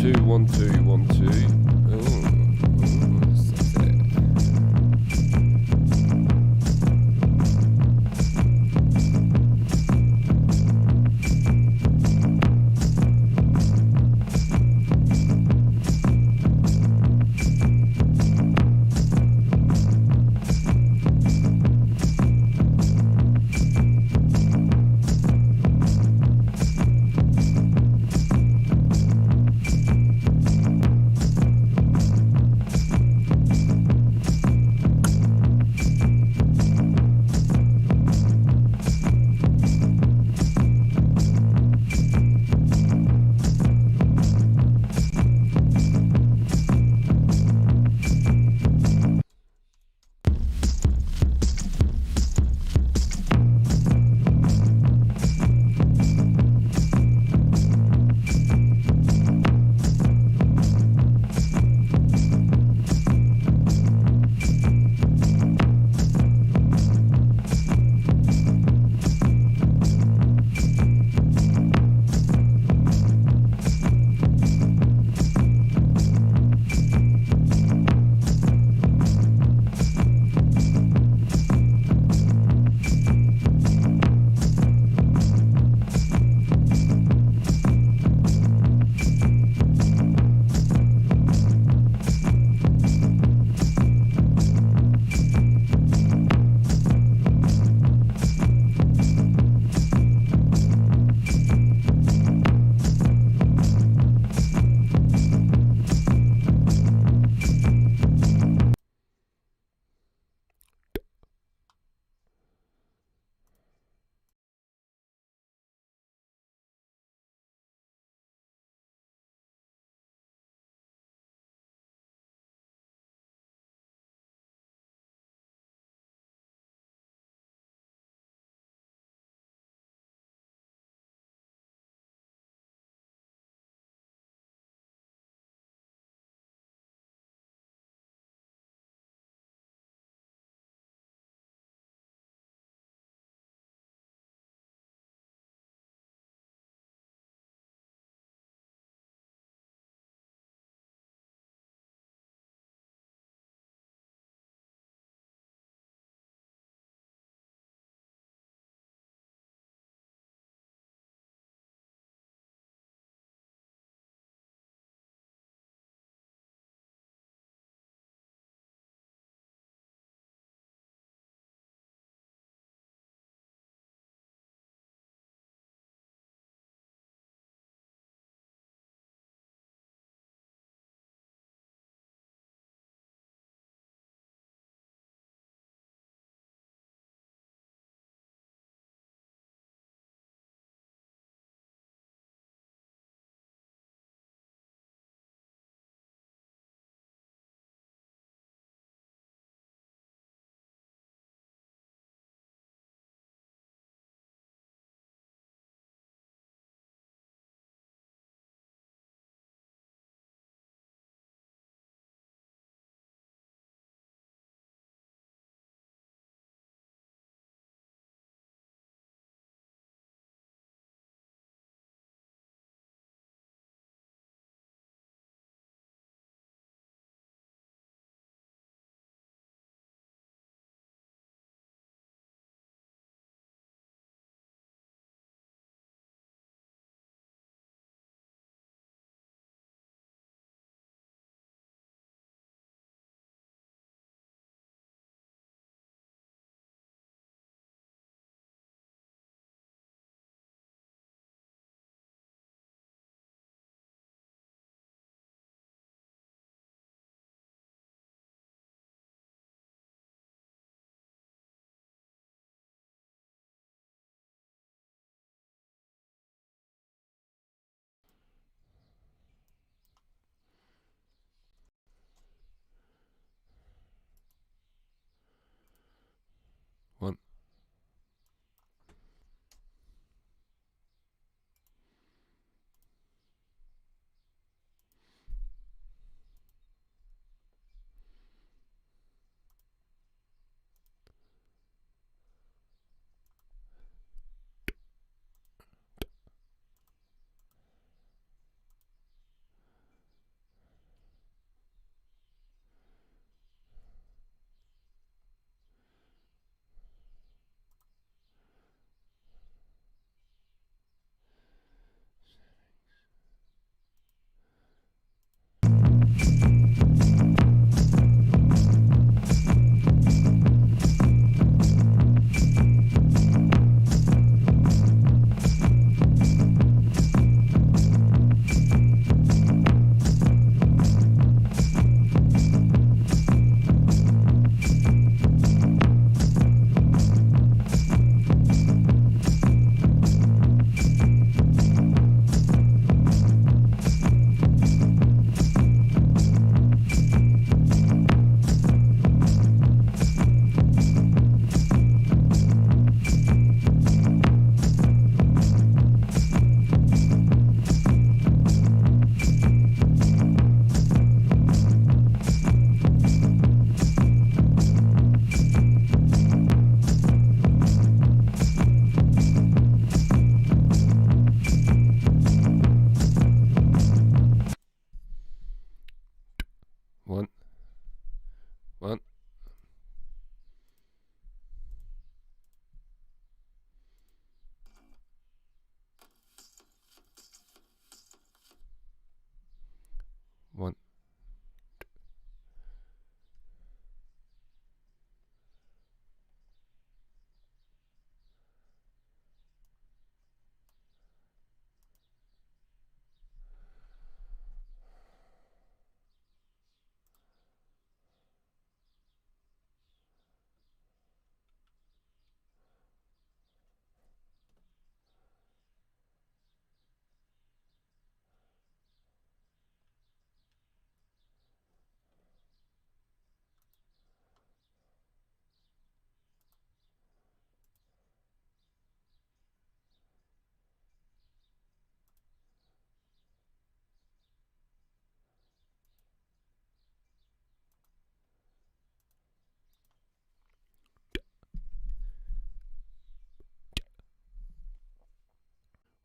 2, 1, 2, 1, 2. That's it.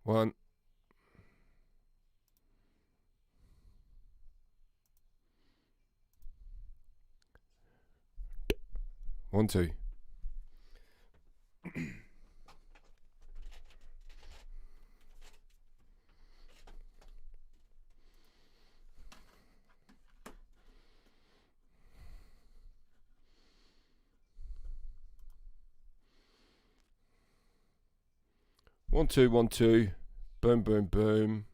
One. One, two. One, two, one, two. Boom, boom, boom.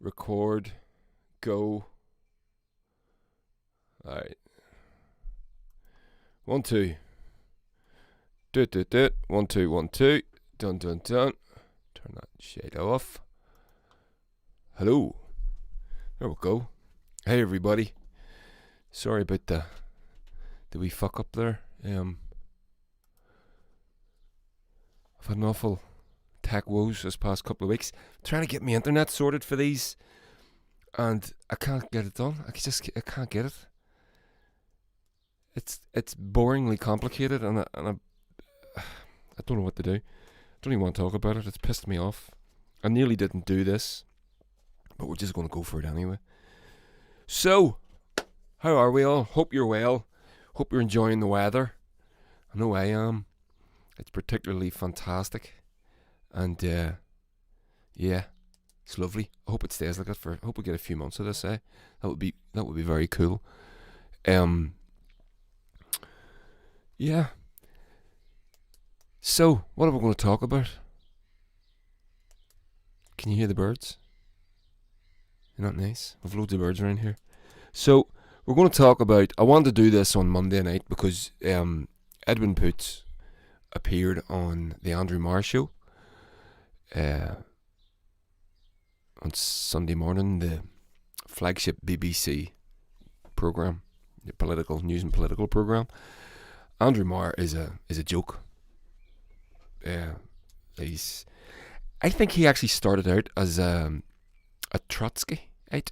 Record. Go. Alright. One, two. Do, do, do. One, two, one, two. Dun, dun, dun. Turn that shade off. Hello. There we go. Hey, everybody. Sorry about the wee fuck up there. I've had an awful tech woes this past couple of weeks. Trying to get my internet sorted for these, and I can't get it done. I can't get it. It's boringly complicated, and I don't know what to do. I don't even want to talk about it. It's pissed me off. I nearly didn't do this, but we're just going to go for it anyway. So, how are we all? Hope you're well. Hope you're enjoying the weather. I know I am. It's particularly fantastic, and yeah, it's lovely. I hope it stays like that I hope we get a few months of this. That would be very cool. Yeah. So, what are we going to talk about? Can you hear the birds? Isn't that nice? We've loads of birds around here. So, we're going to talk about... I wanted to do this on Monday night because Edwin Poots appeared on the Andrew Marr show on Sunday morning, the flagship BBC programme, the political news and political programme. Andrew Marr is a joke. I think he actually started out as a Trotskyite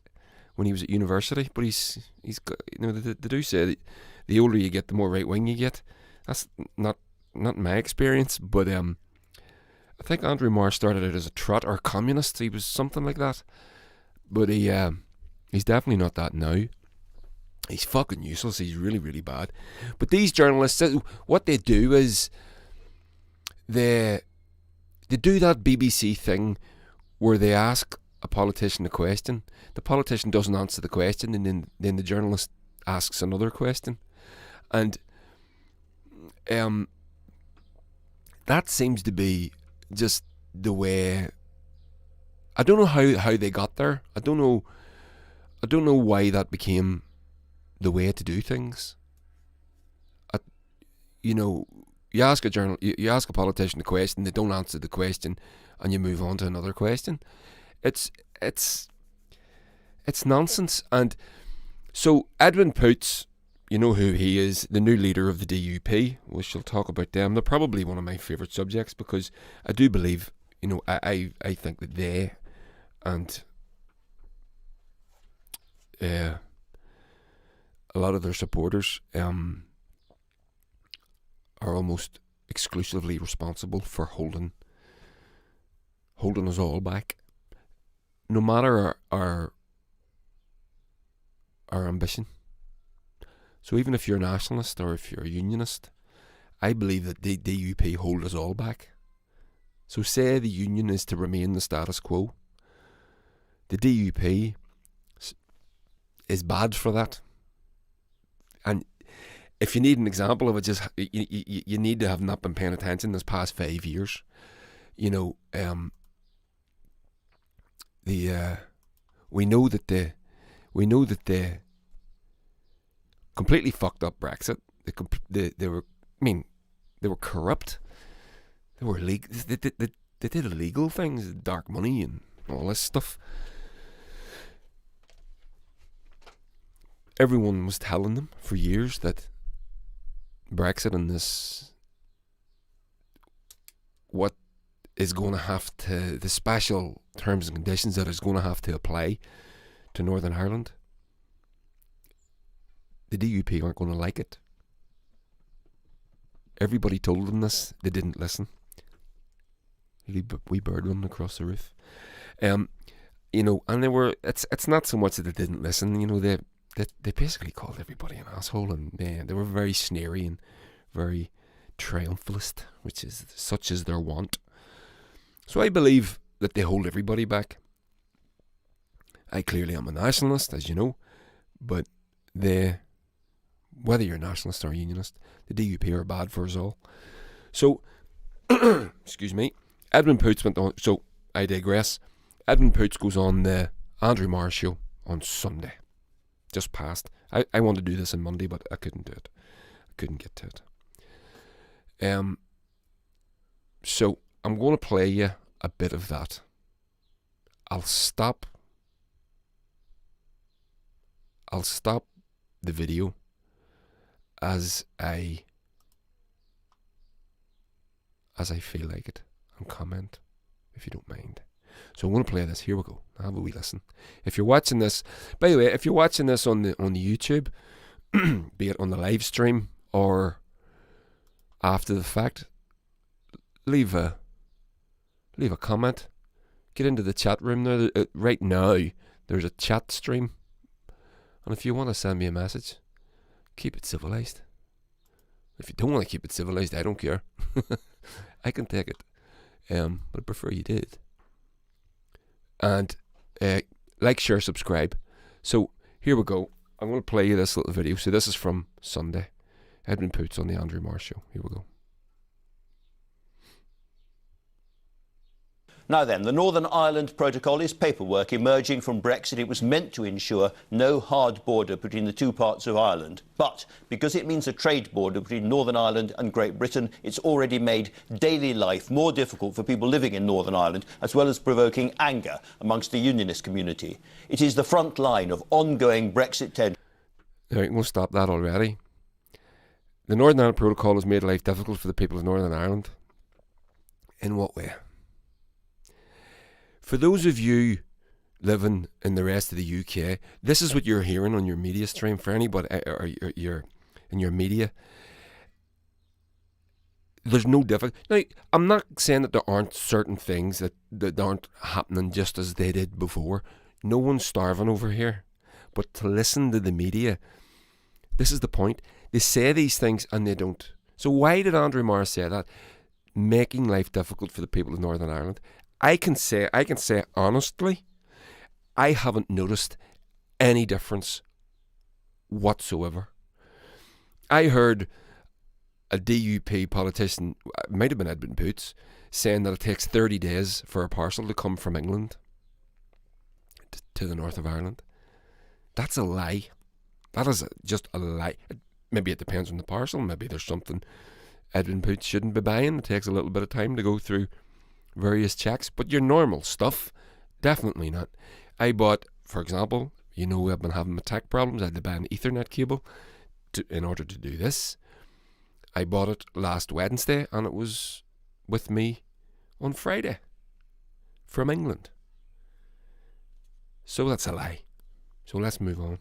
when he was at university, but he's got, they do say that the older you get, the more right wing you get. That's not my experience, but I think Andrew Marr started out as a trot or communist. He was something like that, but he's definitely not that now. He's fucking useless. He's really, really bad. But these journalists, what they do is they do that BBC thing where they ask a politician a question. The politician doesn't answer the question, and then the journalist asks another question, and that seems to be just the way. I don't know how they got there. I don't know why that became the way to do things. You ask you ask a politician a question, they don't answer the question, and you move on to another question. It's nonsense. And so Edwin Poots, you know who he is, the new leader of the DUP. We shall talk about them. They're probably one of my favourite subjects because I do believe, I think that they and a lot of their supporters are almost exclusively responsible for holding us all back. No matter our ambition. So even if you're a nationalist or if you're a unionist, I believe that the DUP hold us all back. So say the union is to remain the status quo. The DUP is bad for that. And if you need an example of it, just you need to have not been paying attention this past 5 years. We know that they completely fucked up Brexit. They were corrupt. They were illegal. They did illegal things, dark money and all this stuff. Everyone was telling them for years that Brexit and what is going to have to, the special terms and conditions that is going to have to apply to Northern Ireland, the DUP aren't going to like it. Everybody told them this. They didn't listen. wee bird running across the roof. You know, and they were. It's not so much that they didn't listen. You know, they basically called everybody an asshole, and they were very sneery and very triumphalist, which is such as their want. So I believe that they hold everybody back. I clearly am a nationalist, as you know, but whether you're a nationalist or a unionist, the DUP are bad for us all. So, excuse me, Edwin Poots went on. So I digress. Edwin Poots goes on the Andrew Marr show on Sunday, just past. I wanted to do this on Monday, but I couldn't do it. I couldn't get to it. So I'm going to play you a bit of that. I'll stop the video as I feel like it, and comment if you don't mind. So I'm going to play this. Here we go. Have a wee listen. If you're watching this, by the way, if you're watching this on the YouTube, be it on the live stream or after the fact, leave a comment. Get into the chat room there. Right now, there's a chat stream, and if you want to send me a message, keep it civilized. If you don't want to keep it civilized, I don't care. I can take it, but I prefer you did. And like, share, subscribe. So here we go. I'm going to play you this little video. So this is from Sunday. Edwin Poots on the Andrew Marr show. Here we go. Now then, the Northern Ireland Protocol is paperwork emerging from Brexit. It was meant to ensure no hard border between the two parts of Ireland. But because it means a trade border between Northern Ireland and Great Britain, it's already made daily life more difficult for people living in Northern Ireland, as well as provoking anger amongst the unionist community. It is the front line of ongoing Brexit tension. Right, we'll stop that already. The Northern Ireland Protocol has made life difficult for the people of Northern Ireland. In what way? For those of you living in the rest of the UK, this is what you're hearing on your media stream. For anybody, or you're in your media, there's no difference. Now, I'm not saying that there aren't certain things that aren't happening just as they did before. No one's starving over here. But to listen to the media, this is the point. They say these things and they don't. So why did Andrew Marr say that? Making life difficult for the people of Northern Ireland. I can say honestly, I haven't noticed any difference whatsoever. I heard a DUP politician, it might have been Edwin Poots, saying that it takes 30 days for a parcel to come from England to the north of Ireland. That's a lie. That is just a lie. Maybe it depends on the parcel. Maybe there's something Edwin Poots shouldn't be buying. It takes a little bit of time to go through various checks, but your normal stuff, definitely not. I bought, for example, you know, I've been having my tech problems. I had to buy an Ethernet cable in order to do this. I bought it last Wednesday and it was with me on Friday from England. So that's a lie. So let's move on.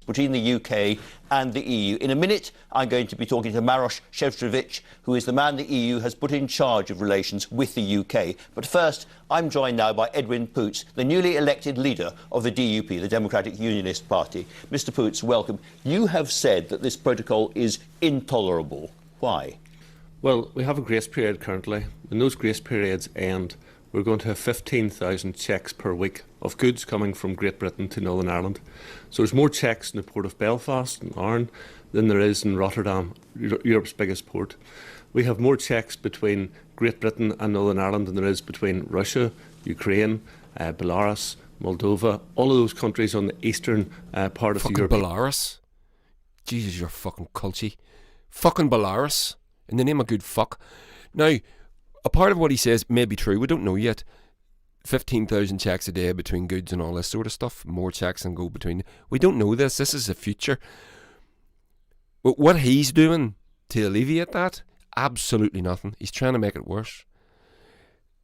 Between the UK and the EU. In a minute, I'm going to be talking to Maroš Šefčovič, who is the man the EU has put in charge of relations with the UK. But first, I'm joined now by Edwin Poots, the newly elected leader of the DUP, the Democratic Unionist Party. Mr. Poots, welcome. You have said that this protocol is intolerable. Why? Well, we have a grace period currently. When those grace periods end, we're going to have 15,000 checks per week of goods coming from Great Britain to Northern Ireland. So there's more checks in the port of Belfast and Arran than there is in Rotterdam, Europe's biggest port. We have more checks between Great Britain and Northern Ireland than there is between Russia, Ukraine, Belarus, Moldova, all of those countries on the eastern part of Europe. Belarus? Jesus, you're fucking culty. Fucking Belarus. In the name of good fuck. Now, a part of what he says may be true. We don't know yet. 15,000 checks a day between goods and all this sort of stuff. More checks than go between. We don't know this. This is the future. But what he's doing to alleviate that, absolutely nothing. He's trying to make it worse.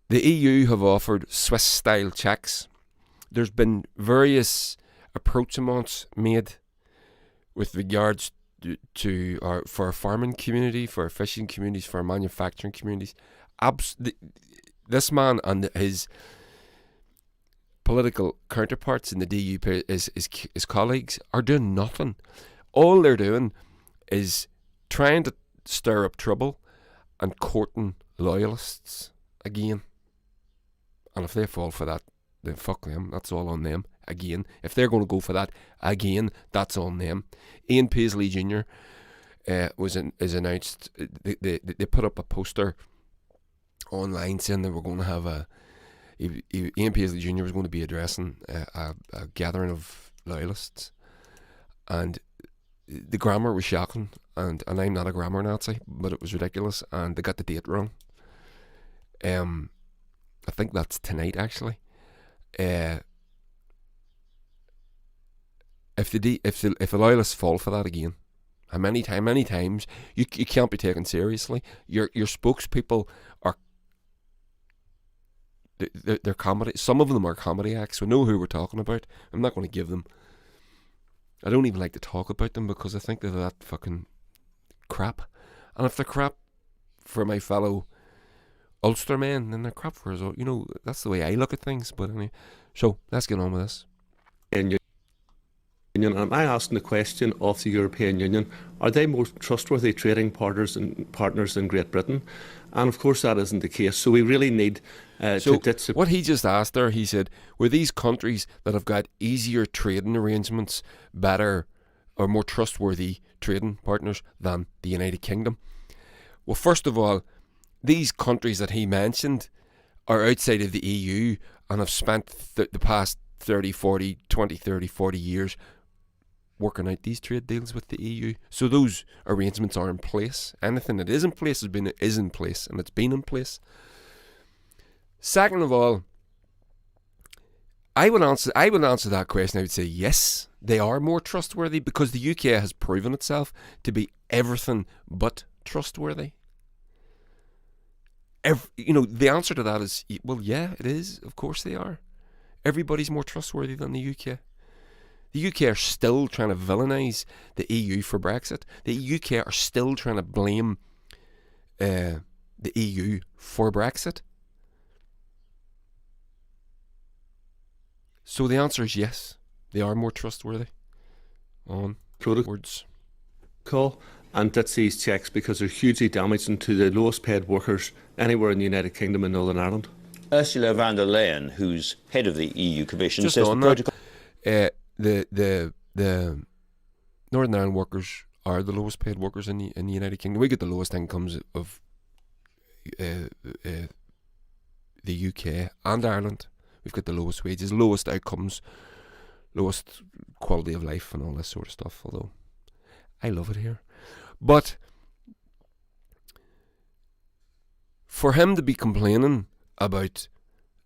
The EU have offered Swiss-style checks. There's been various approachments made with regards for our farming community, for our fishing communities, for our manufacturing communities. This man and his political counterparts in the DUP, his colleagues, are doing nothing. All they're doing is trying to stir up trouble and courting loyalists again. And if they fall for that, then fuck them. That's all on them. Again, if they're going to go for that again, that's on them. Ian Paisley Jr. is announced. They put up a poster online saying they were going to have Ian Paisley Jr. was going to be addressing a gathering of loyalists, and the grammar was shocking. And I'm not a grammar Nazi, but it was ridiculous, and they got the date wrong. I think that's tonight, actually. If the loyalists fall for that again, how many times you can't be taken seriously. Your spokespeople are they're comedy. Some of them are comedy acts. We know who we're talking about. I'm not going to give them. I don't even like to talk about them because I think they're that fucking crap. And if they're crap for my fellow Ulster men, then they're crap for us all. You know, that's the way I look at things. But anyway, so let's get on with this. Union. Am I asking the question of the European Union? Are they more trustworthy trading partners in Great Britain? And of course that isn't the case. So we really need to ditch. What he just asked there, he said, were these countries that have got easier trading arrangements better or more trustworthy trading partners than the United Kingdom? Well, first of all, these countries that he mentioned are outside of the EU and have spent the past 30, 40 years working out these trade deals with the EU. So those arrangements are in place. Anything that is in place is in place, and it's been in place. Second of all, I would answer that question. I would say yes, they are more trustworthy because the UK has proven itself to be everything but trustworthy. The answer to that is, well, yeah, it is. Of course they are. Everybody's more trustworthy than the UK. The UK are still trying to villainise the EU for Brexit. The UK are still trying to blame the EU for Brexit. So the answer is yes, they are more trustworthy. Onwards. Call and ditch these checks because they're hugely damaging to the lowest paid workers anywhere in the United Kingdom and Northern Ireland. Ursula von der Leyen, who's head of the EU Commission, just says on the protocol. The Northern Ireland workers are the lowest paid workers in the United Kingdom. We get the lowest incomes of the UK and Ireland. We've got the lowest wages, lowest outcomes, lowest quality of life and all this sort of stuff, although I love it here. But for him to be complaining about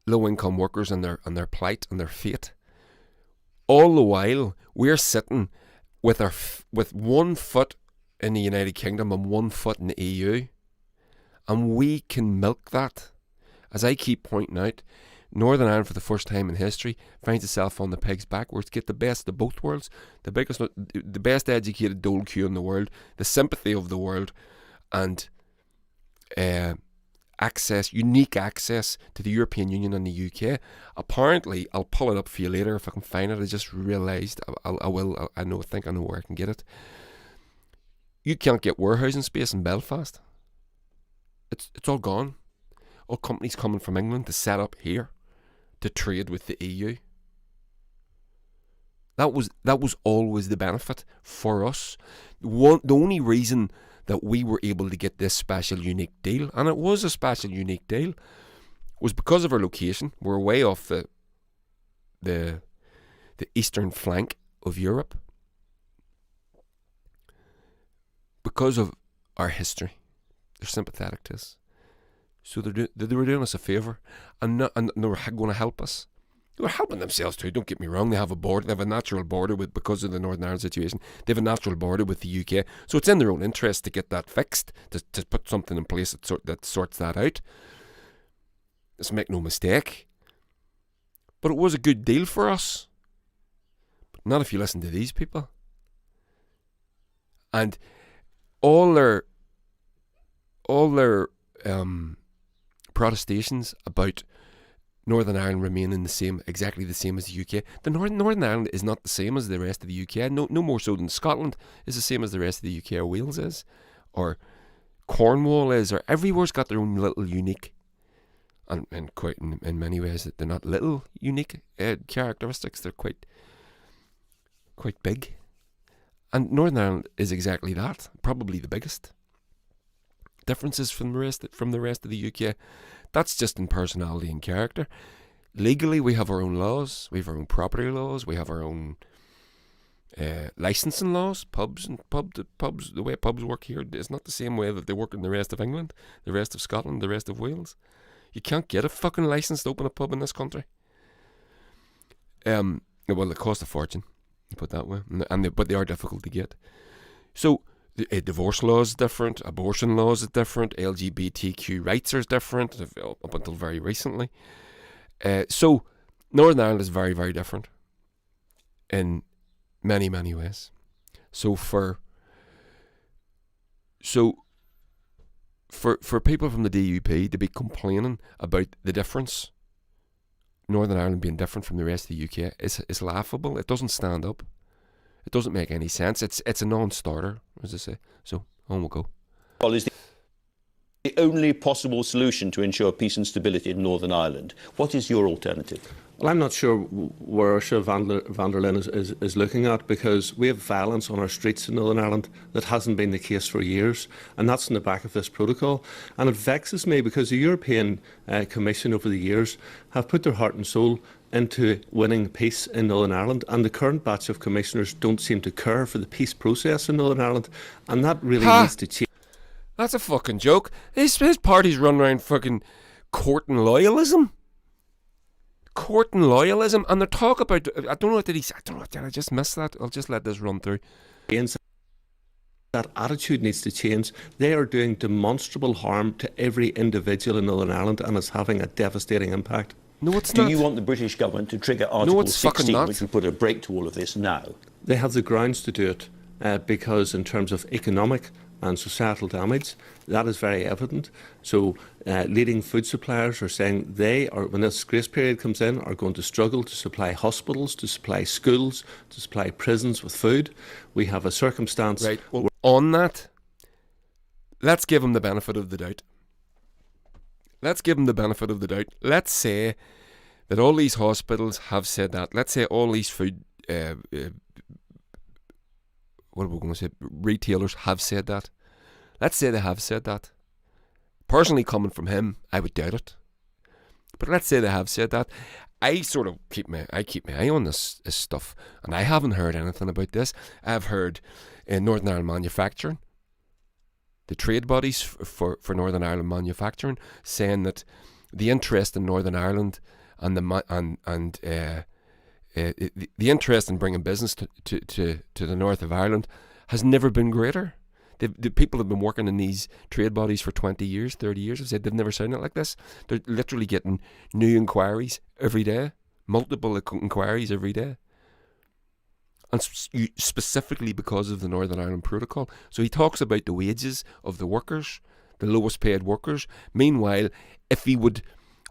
low income workers and their plight and their fate, all the while we're sitting with one foot in the United Kingdom and 1 foot in the EU, and we can milk that. As I keep pointing out, Northern Ireland for the first time in history finds itself on the pig's back, where it's get the best of both worlds, the best educated dole queue in the world, the sympathy of the world, and unique access to the European Union and the UK. Apparently, I'll pull it up for you later if I can find it. I just realised I think I know where I can get it. You can't get warehousing space in Belfast. It's all gone. All companies coming from England to set up here to trade with the EU. That was always the benefit for us. The only reason that we were able to get this special unique deal, and it was a special unique deal, was because of our location. We're way off the eastern flank of Europe. Because of our history, they're sympathetic to us. So they were doing us a favour, and they were going to help us. They were helping themselves too, don't get me wrong. They have a border, they have a natural border because of the Northern Ireland situation. They have a natural border with the UK, so it's in their own interest to get that fixed, to put something in place that sorts that out. Let's make no mistake. But it was a good deal for us. But not if you listen to these people. and all their protestations about Northern Ireland remaining exactly the same as the UK. The Northern Ireland is not the same as the rest of the UK. No more so than Scotland is the same as the rest of the UK, or Wales is, or Cornwall is, or everywhere's got their own little unique, and quite in many ways they're not little unique characteristics. They're quite big, and Northern Ireland is exactly that. Probably the biggest differences from the rest of the UK. That's just in personality and character. Legally, we have our own laws. We have our own property laws. We have our own licensing laws. Pubs. The way pubs work here is not the same way that they work in the rest of England, the rest of Scotland, the rest of Wales. You can't get a fucking license to open a pub in this country. Well, it costs a fortune, put that way, but they are difficult to get. So divorce law is different, abortion laws is different, LGBTQ rights are different up until very recently. So Northern Ireland is very, very different in many, many ways. So for people from the DUP to be complaining about the difference, Northern Ireland being different from the rest of the UK, is laughable. It doesn't stand up. It doesn't make any sense. It's a non-starter, as I say. So on we'll go. Well, is the only possible solution to ensure peace and stability in Northern Ireland. What is your alternative? Well, I'm not sure where Ursula von der Leyen is looking at, because we have violence on our streets in Northern Ireland that hasn't been the case for years, and that's in the back of this protocol. And it vexes me because the European Commission over the years have put their heart and soul into winning peace in Northern Ireland, and the current batch of commissioners don't seem to care for the peace process in Northern Ireland, and that really needs to change. That's a fucking joke. His party's run around fucking courting loyalism, and they talk about. I don't know what did he say. I don't know. Did I just miss that? I'll just let this run through. That attitude needs to change. They are doing demonstrable harm to every individual in Northern Ireland, and it's having a devastating impact. No, it's not. Do you want the British government to trigger Article 16, which would put a break to all of this now? They have the grounds to do it because in terms of economic and societal damage, that is very evident. So leading food suppliers are saying they are, when this grace period comes in, are going to struggle to supply hospitals, to supply schools, to supply prisons with food. We have a circumstance... Right, well, on that, let's give them the benefit of the doubt. Let's say that all these hospitals have said that. Let's say all these food, what are we going to say, retailers have said that. Let's say they have said that. Personally, coming from him, I would doubt it. But let's say they have said that. I sort of keep my eye on this stuff, and I haven't heard anything about this. I've heard in Northern Ireland Manufacturing, the trade bodies for Northern Ireland manufacturing, saying that the interest in Northern Ireland and the interest in bringing business to the north of Ireland has never been greater. The people have been working in these trade bodies for 20 years, 30 years, have said they've never seen it like this. They're literally getting new inquiries every day, multiple inquiries every day. And specifically because of the Northern Ireland Protocol. So he talks about the wages of the workers, the lowest paid workers. Meanwhile, if he would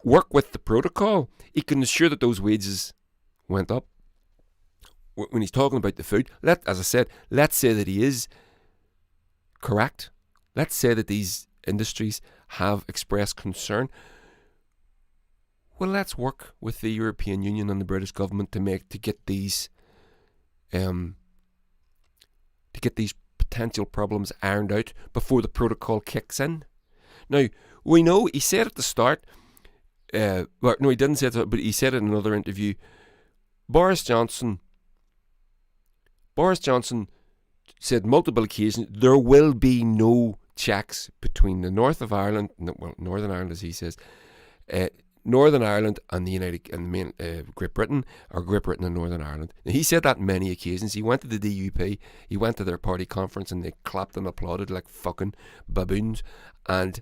work with the protocol, he can ensure that those wages went up. When he's talking about the food, as I said, let's say that he is correct. Let's say that these industries have expressed concern. Well, let's work with the European Union and the British government to get these potential problems ironed out before the protocol kicks in. Now, we know, he said at the start, he didn't say it, but he said it in another interview, Boris Johnson said multiple occasions, there will be no checks between the north of Ireland, Northern Ireland as he says, Northern Ireland and Great Britain, or Great Britain and Northern Ireland. Now, he said that on many occasions. He went to the DUP, he went to their party conference, and they clapped and applauded like fucking baboons. And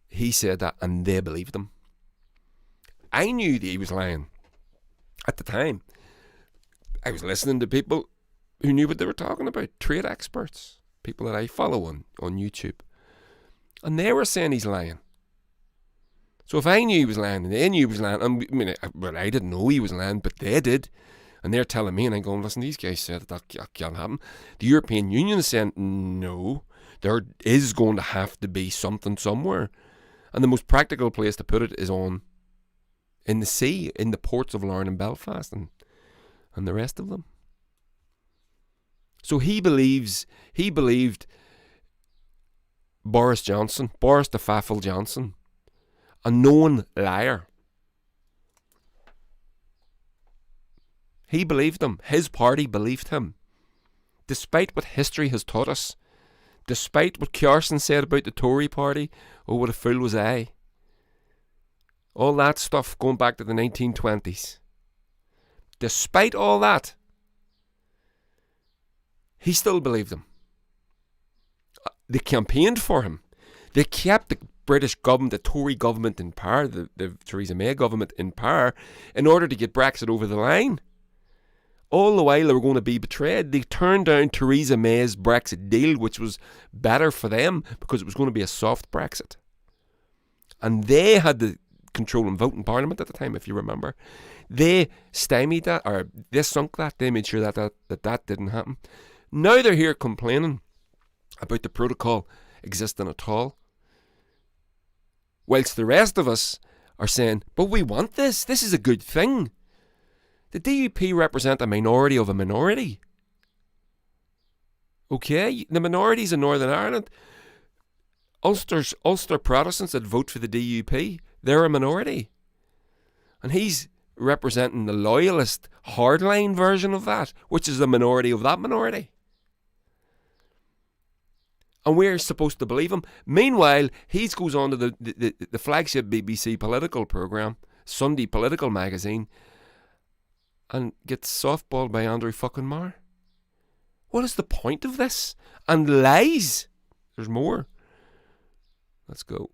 he said that, and they believed him. I knew that he was lying at the time. I was listening to people who knew what they were talking about, trade experts. people that I follow on YouTube. And they were saying he's lying. So if I knew he was lying and they knew he was lying, I didn't know he was lying, but they did. And they're telling me, and I'm going, listen, these guys said that can't happen. The European Union is saying, no, there is going to have to be something somewhere. And the most practical place to put it is in the sea, in the ports of Larne and Belfast and the rest of them. So he believed Boris the Faffle Johnson, a known liar. He believed him. His party believed him. Despite what history has taught us, despite what Carson said about the Tory party, oh, what a fool was I. All that stuff going back to the 1920s. Despite all that, he still believed him. They campaigned for him. They kept the British government, the Tory government in power, the Theresa May government in power, in order to get Brexit over the line. All the while they were going to be betrayed. They turned down Theresa May's Brexit deal, which was better for them because it was going to be a soft Brexit. And they had the control and vote in Parliament at the time, if you remember. They stymied that, or they sunk that. They made sure that didn't happen. Now they're here complaining about the protocol existing at all, whilst the rest of us are saying, but we want this. This is a good thing. The DUP represent a minority of a minority. Okay, the minorities in Northern Ireland, Ulster Protestants that vote for the DUP, they're a minority. And he's representing the loyalist hardline version of that, which is the minority of that minority. And we're supposed to believe him. Meanwhile, he goes on to the flagship BBC political programme, Sunday Political Magazine, and gets softballed by Andrew fucking Marr. What is the point of this? And lies. There's more. Let's go.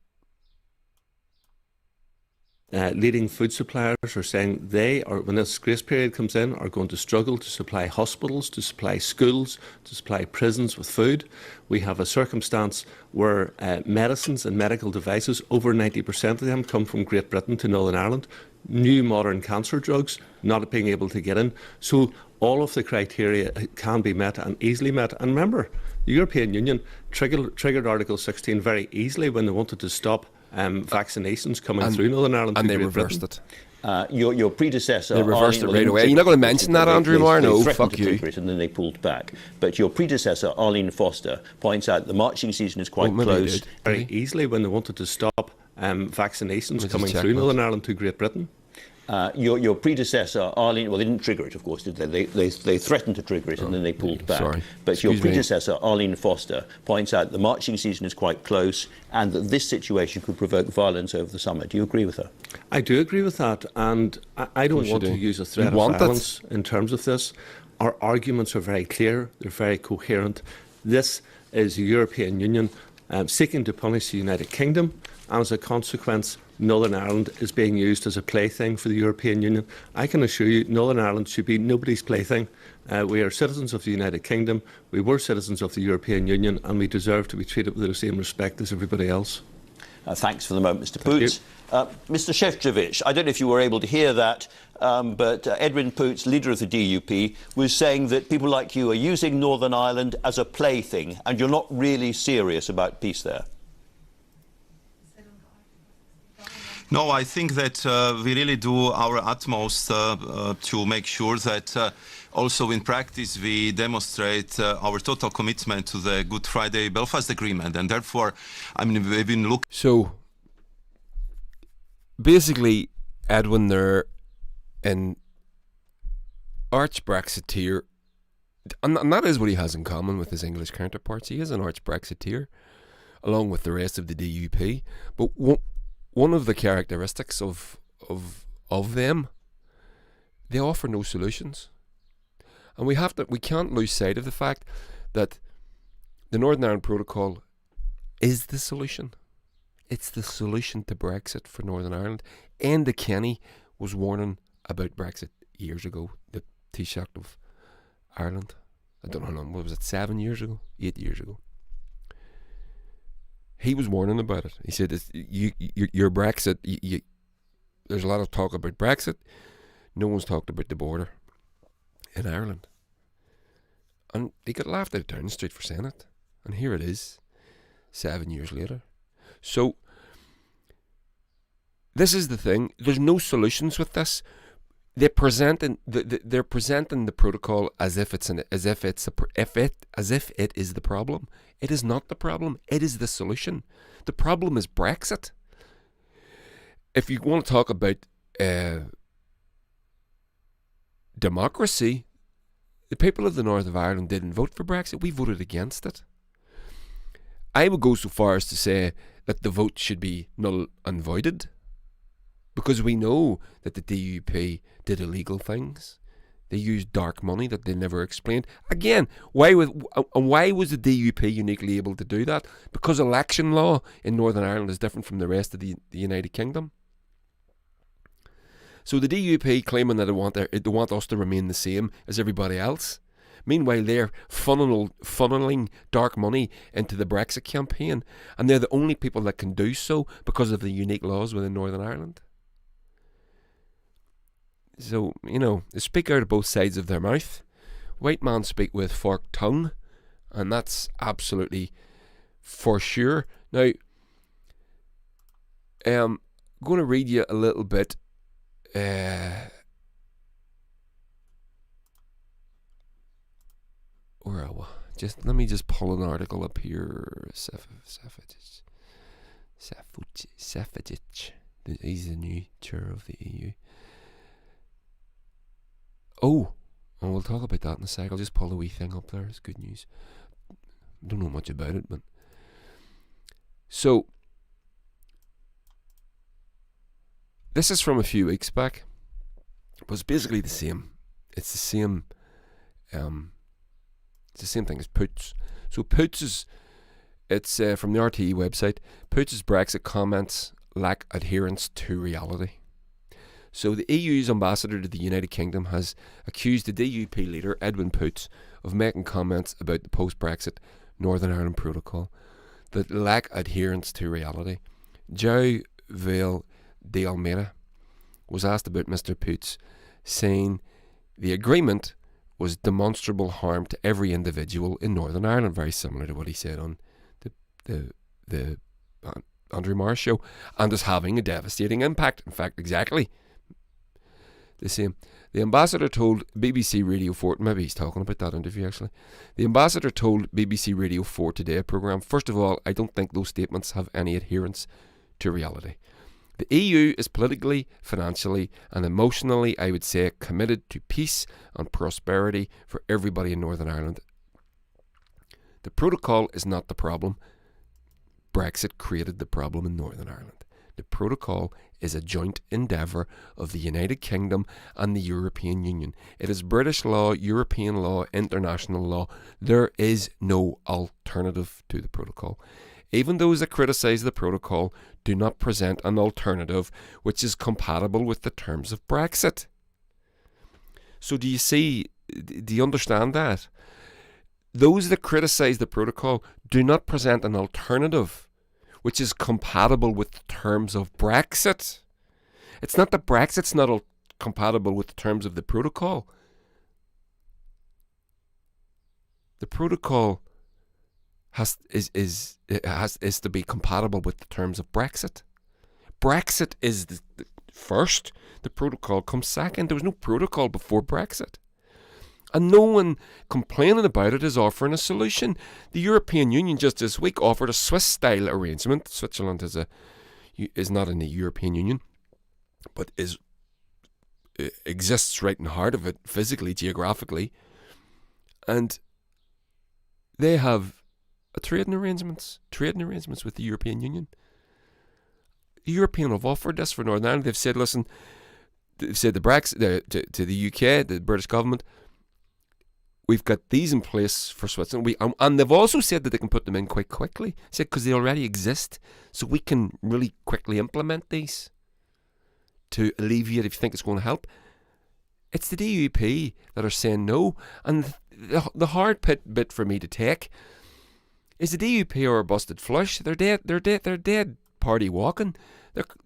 Leading food suppliers are saying they are, when this grace period comes in, are going to struggle to supply hospitals, to supply schools, to supply prisons with food. We have a circumstance where medicines and medical devices, over 90% of them come from Great Britain to Northern Ireland. New modern cancer drugs not being able to get in. So all of the criteria can be met and easily met. And remember, the European Union triggered Article 16 very easily when they wanted to stop vaccinations coming through Northern Ireland. And they reversed it. Your predecessor... They reversed it right away. You're not going to mention that, Andrew Marr? No, fuck you. It and then they pulled back. But your predecessor, Arlene Foster, points out the marching season is quite close. Very easely when they wanted to stop vaccinations coming through Northern Ireland to Great Britain. Your predecessor, Arlene, well, they didn't trigger it, of course, did they? They threatened to trigger it and then they pulled back. Sorry. But your predecessor, Arlene Foster, points out the marching season is quite close and that this situation could provoke violence over the summer. Do you agree with her? I do agree with that, and I don't want to use a threat of violence in terms of this. Our arguments are very clear, they're very coherent. This is the European Union seeking to punish the United Kingdom, and as a consequence, Northern Ireland is being used as a plaything for the European Union. I can assure you Northern Ireland should be nobody's plaything. We are citizens of the United Kingdom, we were citizens of the European Union, and we deserve to be treated with the same respect as everybody else. Thanks for the moment, Mr. Poots. Mr. Šefčovič, I don't know if you were able to hear that, but Edwin Poots, leader of the DUP, was saying that people like you are using Northern Ireland as a plaything, and you're not really serious about peace there. No, I think that we really do our utmost to make sure that also in practice we demonstrate our total commitment to the Good Friday Belfast Agreement, and therefore, I mean, we've been looking... So, basically, Edwin there, an arch-Brexiteer, and that is what he has in common with his English counterparts. He is an arch-Brexiteer, along with the rest of the DUP, but one of the characteristics of them, they offer no solutions. And we can't lose sight of the fact that the Northern Ireland Protocol is the solution. It's the solution to Brexit for Northern Ireland. Enda Kenny was warning about Brexit years ago, the Taoiseach of Ireland. I don't know how long, what was it, 7 years ago? 8 years ago. He was warning about it. He said, your Brexit, there's a lot of talk about Brexit. No one's talked about the border in Ireland. And he got laughed out down the street for saying it. And here it is, 7 years later. So, this is the thing. There's no solutions with this. They're presenting the protocol as if it is the problem. It is not the problem. It is the solution. The problem is Brexit. If you want to talk about democracy, the people of the north of Ireland didn't vote for Brexit. We voted against it. I would go so far as to say that the vote should be null and voided, because we know that the DUP did illegal things. They used dark money that they never explained. Again, why was the DUP uniquely able to do that? Because election law in Northern Ireland is different from the rest of the United Kingdom. So the DUP claiming that they want us to remain the same as everybody else. Meanwhile, they're funneling dark money into the Brexit campaign, and they're the only people that can do so because of the unique laws within Northern Ireland. So, they speak out of both sides of their mouth. White men speak with forked tongue, and that's absolutely for sure. Now, I'm going to read you a little bit. Where are we? Let me just pull an article up here. Šefčovič. He's the new chair of the EU. Oh, and we'll talk about that in a sec. I'll just pull the wee thing up there. It's good news. Don't know much about it, but so this is from a few weeks back, but it's basically the same. It's the same. It's the same thing as Poots. So Poots is, it's from the RTE website. Poots' Brexit comments lack adherence to reality. So the EU's ambassador to the United Kingdom has accused the DUP leader, Edwin Poots, of making comments about the post-Brexit Northern Ireland Protocol that lack adherence to reality. João Vale de Almeida was asked about Mr. Poots, saying the agreement was demonstrable harm to every individual in Northern Ireland, very similar to what he said on the Andrew Marr show, and is having a devastating impact. In fact, exactly the same. The ambassador told BBC Radio 4, maybe he's talking about that interview actually. The ambassador told BBC Radio 4 Today programme, first of all, I don't think those statements have any adherence to reality. The EU is politically, financially and emotionally, I would say, committed to peace and prosperity for everybody in Northern Ireland. The protocol is not the problem. Brexit created the problem in Northern Ireland. The protocol is a joint endeavour of the United Kingdom and the European Union. It is British law, European law, international law. There is no alternative to the protocol. Even those that criticise the protocol do not present an alternative which is compatible with the terms of Brexit. So do you understand that? Those that criticise the protocol do not present an alternative which is compatible with the terms of Brexit. It's not that Brexit's not compatible with the terms of the protocol. The protocol is to be compatible with the terms of Brexit. Brexit is the first. The protocol comes second. There was no protocol before Brexit. And no one complaining about it is offering a solution. The European Union just this week offered a Swiss-style arrangement. Switzerland is not in the European Union, but exists right in the heart of it, physically, geographically. And they have trading arrangements with the European Union. The European have offered this for Northern Ireland. They've said, listen, the Brexit to the UK, the British government, we've got these in place for Switzerland. And they've also said that they can put them in quite quickly. Said because they already exist, so we can really quickly implement these to alleviate if you think it's going to help. It's the DUP that are saying no. And the hard bit for me to take is the DUP are a busted flush. They're dead. They're dead party walking.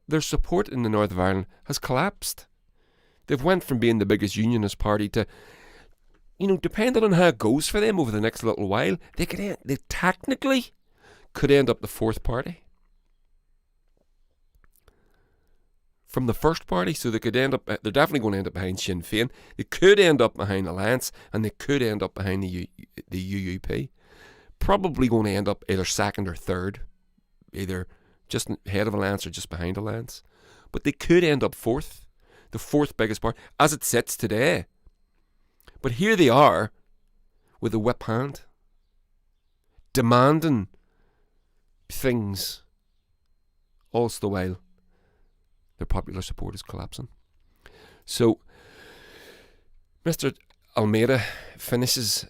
Their support in the north of Ireland has collapsed. They've went from being the biggest unionist party to, depending on how it goes for them over the next little while, they technically could end up the fourth party from the first party. So they could end up. They're definitely going to end up behind Sinn Féin. They could end up behind Alliance, and they could end up behind the UUP. Probably going to end up either second or third, either just ahead of Alliance or just behind Alliance. But they could end up fourth, the fourth biggest party, as it sits today. But here they are, with a whip hand, demanding things, all the while their popular support is collapsing. So, Mr. Almeida finishes,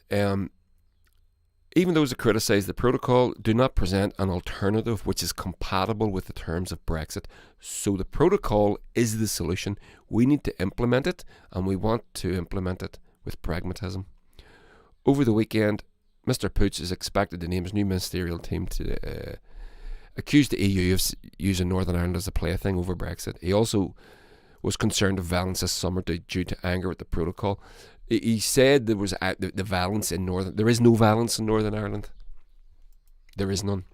even those that criticise the protocol do not present an alternative which is compatible with the terms of Brexit. So the protocol is the solution. We need to implement it, and we want to implement it with pragmatism. Over the weekend, Mr. Poots is expected to name his new ministerial team to accuse the EU of using Northern Ireland as a plaything over Brexit. He also was concerned of violence this summer due to anger at the protocol. He said there was the violence in Northern... There is no violence in Northern Ireland. There is none.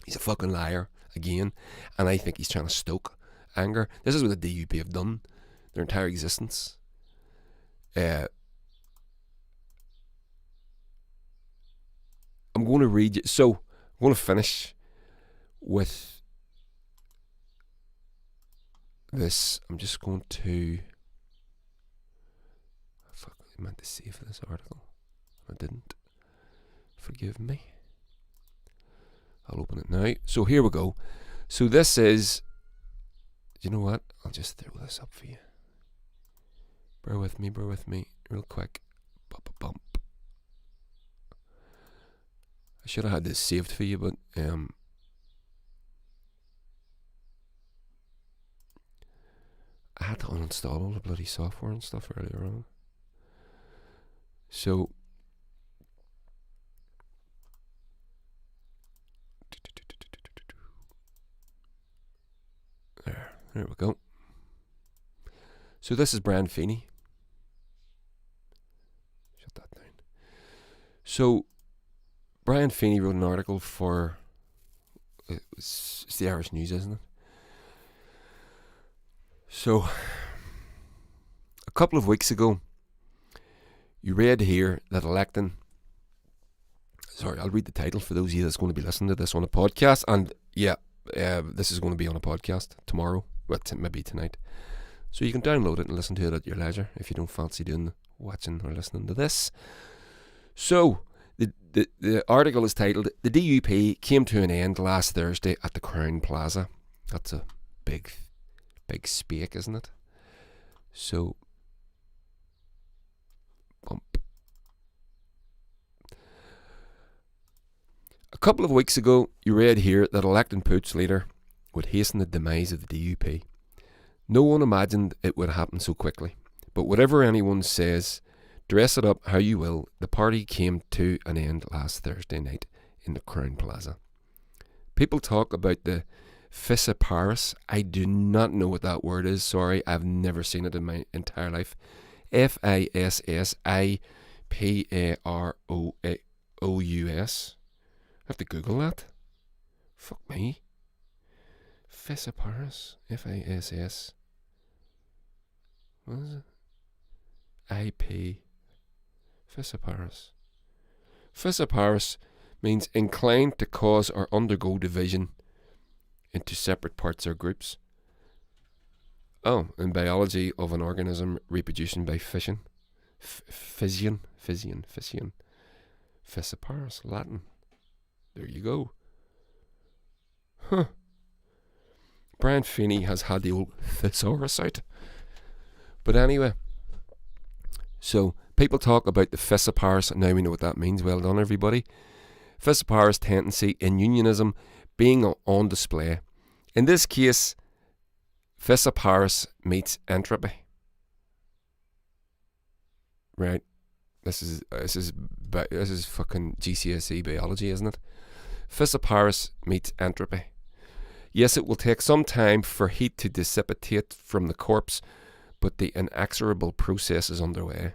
He's a fucking liar, again. And I think he's trying to stoke anger. This is what the DUP have done their entire existence. I'm going to read you... So, I'm going to finish with this. I'm just going to... I meant to save this article. I didn't. Forgive me. I'll open it now. So here we go. So this is... You know what? I'll just throw this up for you. Bear with me, real quick. Bump. I should have had this saved for you, but I had to uninstall all the bloody software and stuff earlier on. So there we go. So this is Brian Feeney. Shut that down. So Brian Feeney wrote an article for it's the Irish News, isn't it? So a couple of weeks ago, you read here that electing... Sorry, I'll read the title for those of you that's going to be listening to this on a podcast. And yeah, this is going to be on a podcast tomorrow. Well, maybe tonight. So you can download it and listen to it at your leisure if you don't fancy watching or listening to this. So, the article is titled, "The DUP came to an end last Thursday at the Crown Plaza." That's a big spake, isn't it? So... A couple of weeks ago, you read here that electing Poots leader would hasten the demise of the DUP. No one imagined it would happen so quickly. But whatever anyone says, dress it up how you will, the party came to an end last Thursday night in the Crown Plaza. People talk about the Fissa Paris. I do not know what that word is, sorry. I've never seen it in my entire life. FISSIPAROUS. I have to Google that. Fuck me. Fissa Paris. FISS. What is it? IP. Fissa Paris. Fissa Paris means inclined to cause or undergo division into separate parts or groups. Oh, in biology of an organism reproducing by fission. Fission. Fissa Paris, Latin. There you go. Huh. Brian Feeney has had the old thesaurus out. But anyway, so people talk about the Fissa Paris. Now we know what that means. Well done, everybody. Fissa Paris tendency in unionism being on display. In this case, Fissa Paris meets entropy. right? This is fucking GCSE biology, isn't it? Fissiparus meets entropy. Yes, it will take some time for heat to dissipate from the corpse, but the inexorable process is underway.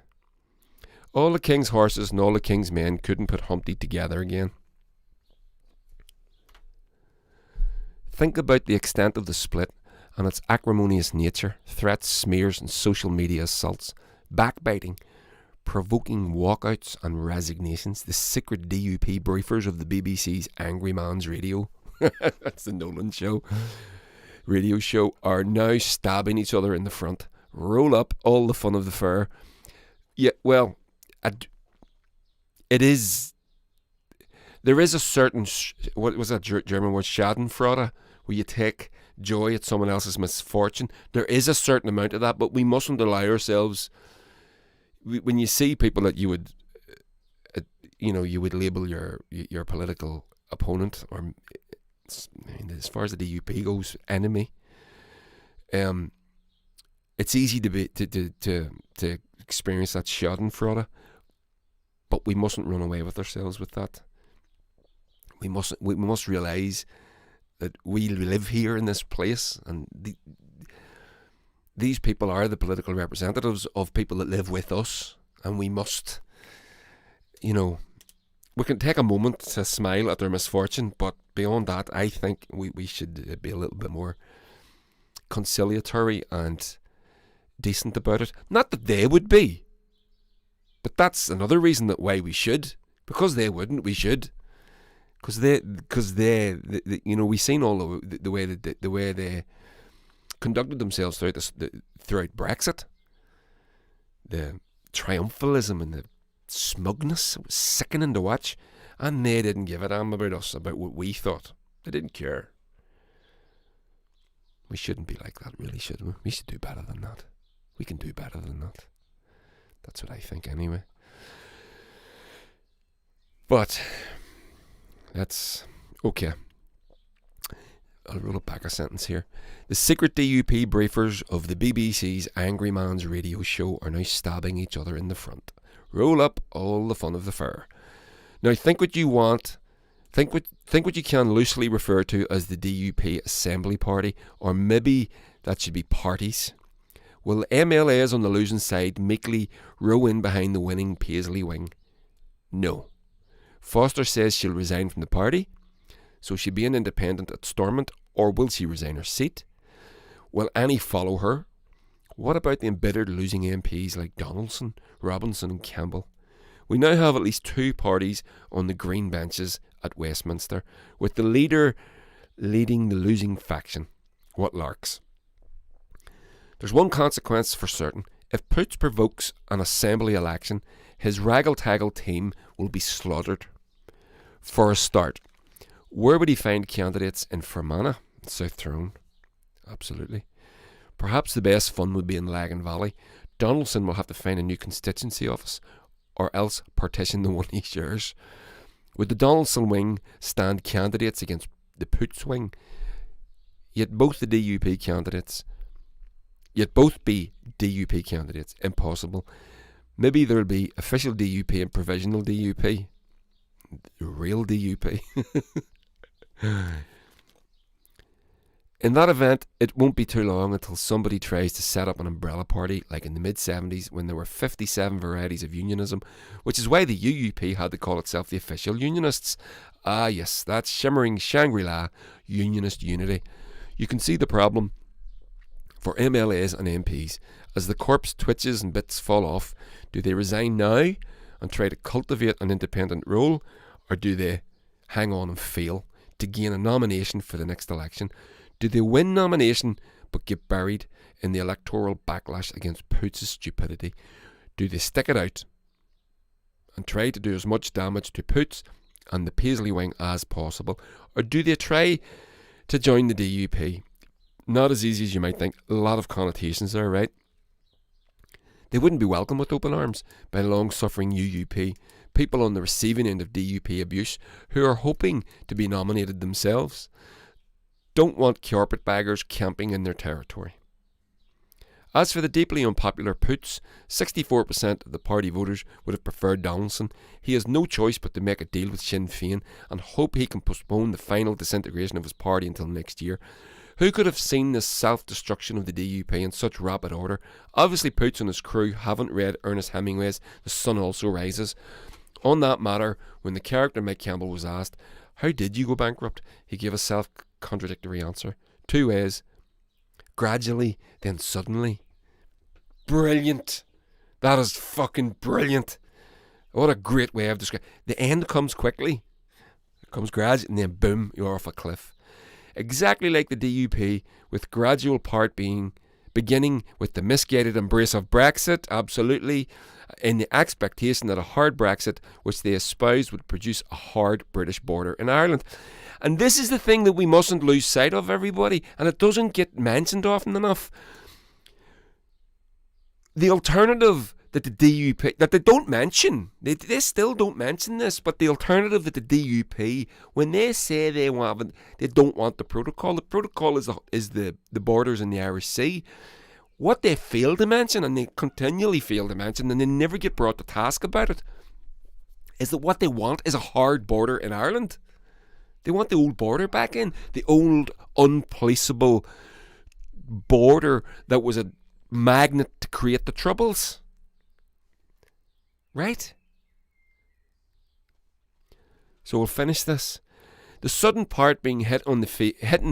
All the king's horses and all the king's men couldn't put Humpty together again. Think about the extent of the split and its acrimonious nature, threats, smears and social media assaults, backbiting, provoking walkouts and resignations, the secret DUP briefers of the BBC's Angry Man's Radio, that's the Nolan show, radio show, are now stabbing each other in the front. Roll up, all the fun of the fair. Yeah, well, it is, there is a certain, what was that German word, Schadenfreude, where you take joy at someone else's misfortune. There is a certain amount of that, but we mustn't allow ourselves, when you see people that you would, you would label your political opponent, or as far as the DUP goes, enemy. It's easy to experience that Schadenfreude, but we mustn't run away with ourselves with that. We must realise that we live here in this place, and these people are the political representatives of people that live with us, and we must, we can take a moment to smile at their misfortune, but beyond that, I think we should be a little bit more conciliatory and decent about it. Not that they would be, but that's another reason that why we should. Because they wouldn't, we should. Because they, we've seen all the way they conducted themselves throughout Brexit. The triumphalism and the smugness, it was sickening to watch, and they didn't give a damn about us, about what we thought. They didn't care. We shouldn't be like that, really, should we? We should do better than that. We can do better than that. That's what I think, anyway. But that's okay. I'll roll it back a sentence here. The secret DUP briefers of the BBC's Angry Man's Radio show are now stabbing each other in the front. Roll up, all the fun of the fair. Now think what you want. Think what you can loosely refer to as the DUP Assembly Party, or maybe that should be parties. Will MLAs on the losing side meekly row in behind the winning Paisley wing? No. Foster says she'll resign from the party, so she'll be an independent at Stormont, or will she resign her seat? Will Annie follow her? What about the embittered losing MPs like Donaldson, Robinson and Campbell? We now have at least two parties on the green benches at Westminster, with the leader leading the losing faction. What larks. There's one consequence for certain. If Poots provokes an assembly election, his raggle-taggle team will be slaughtered. For a start, where would he find candidates in Fermanagh, South Tyrone? Absolutely. Perhaps the best fun would be in Lagan Valley. Donaldson will have to find a new constituency office, or else partition the one he shares. Would the Donaldson wing stand candidates against the Poots wing? Yet both be DUP candidates. Impossible. Maybe there'll be official DUP and provisional DUP. The real DUP. In that event, it won't be too long until somebody tries to set up an umbrella party like in the mid-70s when there were 57 varieties of unionism, which is why the UUP had to call itself the official Unionists. Ah yes, that shimmering Shangri-La unionist unity. You can see the problem for MLAs and MPs. As the corpse twitches and bits fall off, do they resign now and try to cultivate an independent role, or do they hang on and fail to gain a nomination for the next election? Do they win nomination but get buried in the electoral backlash against Poots' stupidity? Do they stick it out and try to do as much damage to Poots and the Paisley wing as possible, or do they try to join the DUP? Not as easy as you might think. A lot of connotations there, right? They wouldn't be welcomed with open arms by long-suffering UUP, people on the receiving end of DUP abuse who are hoping to be nominated themselves. Don't want carpetbaggers camping in their territory. As for the deeply unpopular Poots, 64% of the party voters would have preferred Donaldson. He has no choice but to make a deal with Sinn Féin and hope he can postpone the final disintegration of his party until next year. Who could have seen this self-destruction of the DUP in such rapid order? Obviously Poots and his crew haven't read Ernest Hemingway's The Sun Also Rises. On that matter, when the character Mike Campbell was asked, "How did you go bankrupt?" he gave a self-contradictory answer. 2 ways. Gradually, then suddenly. Brilliant. That is fucking brilliant. What a great way of describing. The end comes quickly. It comes gradually, and then boom, you're off a cliff. Exactly like the DUP, with gradual part beginning with the misguided embrace of Brexit, absolutely, in the expectation that a hard Brexit, which they espoused, would produce a hard British border in Ireland. And this is the thing that we mustn't lose sight of, everybody, and it doesn't get mentioned often enough. The alternative that the DUP, that they don't mention, they still don't mention this, but the alternative that the DUP, when they say they don't want the protocol is the borders in the Irish Sea. What they fail to mention, and they continually fail to mention, and they never get brought to task about it, is that what they want is a hard border in Ireland. They want the old border back in, the old unpoliceable border that was a magnet to create the Troubles. Right? So we'll finish this. The sudden part being hit in the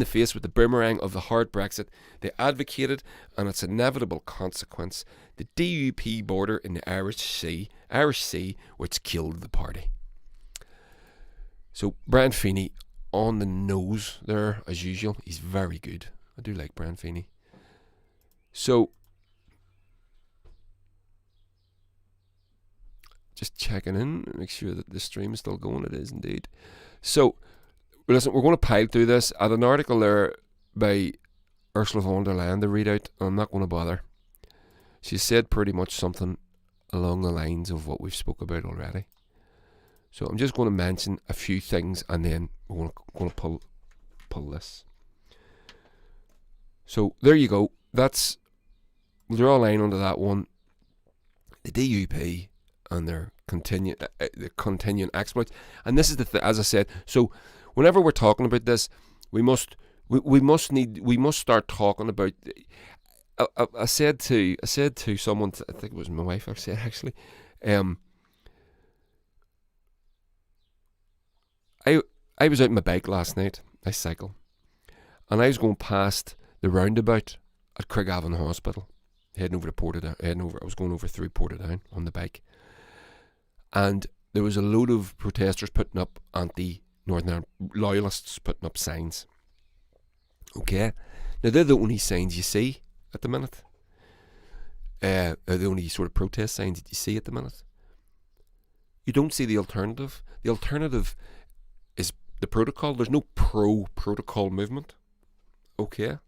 face with the boomerang of the hard Brexit they advocated and its inevitable consequence, the DUP border in the Irish Sea, which killed the party. So Brian Feeney on the nose there, as usual. He's very good. I do like Brian Feeney. So, just checking in, make sure that the stream is still going. It is indeed. So, listen, we're going to pile through this. I had an article there by Ursula von der Leyen to read out. I'm not going to bother. She said pretty much something along the lines of what we've spoke about already. So I'm just going to mention a few things and then we're going to pull this. So there you go. That's, we'll draw a line under that one. The DUP and their continuing exploits. And this is as I said. So whenever we're talking about this, we must start talking about. I said to someone, I think it was my wife. Actually. I was out on my bike last night. I cycle, and I was going past the roundabout at Craigavon Hospital, heading over to Portadown. I was going over through Portadown on the bike, and there was a load of protesters putting up anti-Northern Ireland loyalists putting up signs. Okay, now they're the only signs you see at the minute. They're the only sort of protest signs that you see at the minute. You don't see the alternative. The alternative is the protocol. There's no pro-protocol movement. Okay.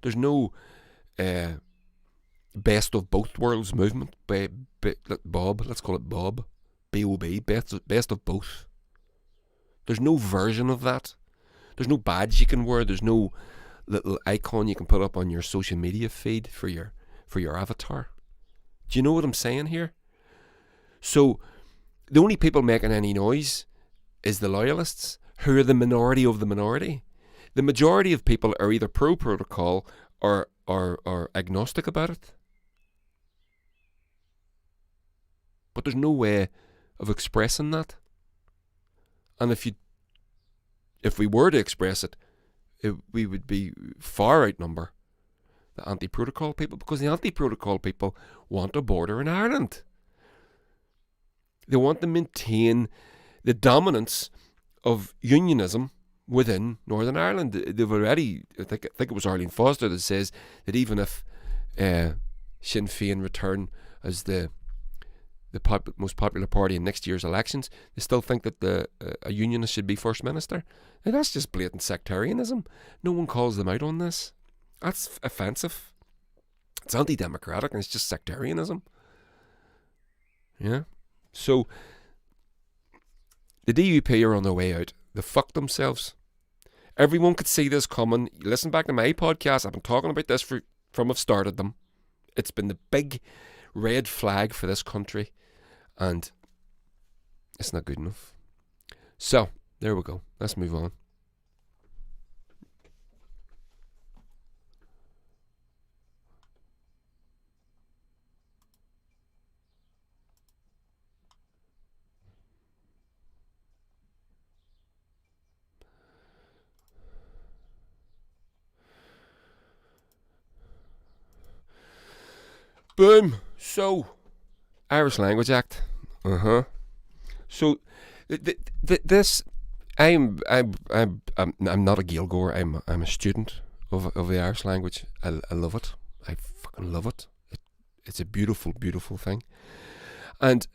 There's no best of both worlds movement. Bob, let's call it Bob. B-O-B, best of both. There's no version of that. There's no badge you can wear. There's no little icon you can put up on your social media feed for your avatar. Do you know what I'm saying here? So the only people making any noise is the loyalists, who are the minority of the minority. The majority of people are either pro-protocol or agnostic about it. But there's no way of expressing that. And if we were to express it, we would be far outnumber the anti-protocol people, because the anti-protocol people want a border in Ireland. They want to maintain the dominance of unionism within Northern Ireland. They've already, I think it was Arlene Foster that says that even if Sinn Féin return as the most popular party in next year's elections, they still think that a unionist should be First Minister. Now that's just blatant sectarianism. No one calls them out on this. That's offensive. It's anti-democratic and it's just sectarianism. Yeah. So the DUP are on their way out. They fucked themselves. Everyone could see this coming. You listen back to my podcast. I've been talking about this from I've started them. It's been the big red flag for this country, and it's not good enough. So, there we go. Let's move on. Boom. So, Irish Language Act. So, this, I'm not a Gaeilgeoir. I'm a student of the Irish language. I love it. I fucking love it. It's a beautiful, beautiful thing. And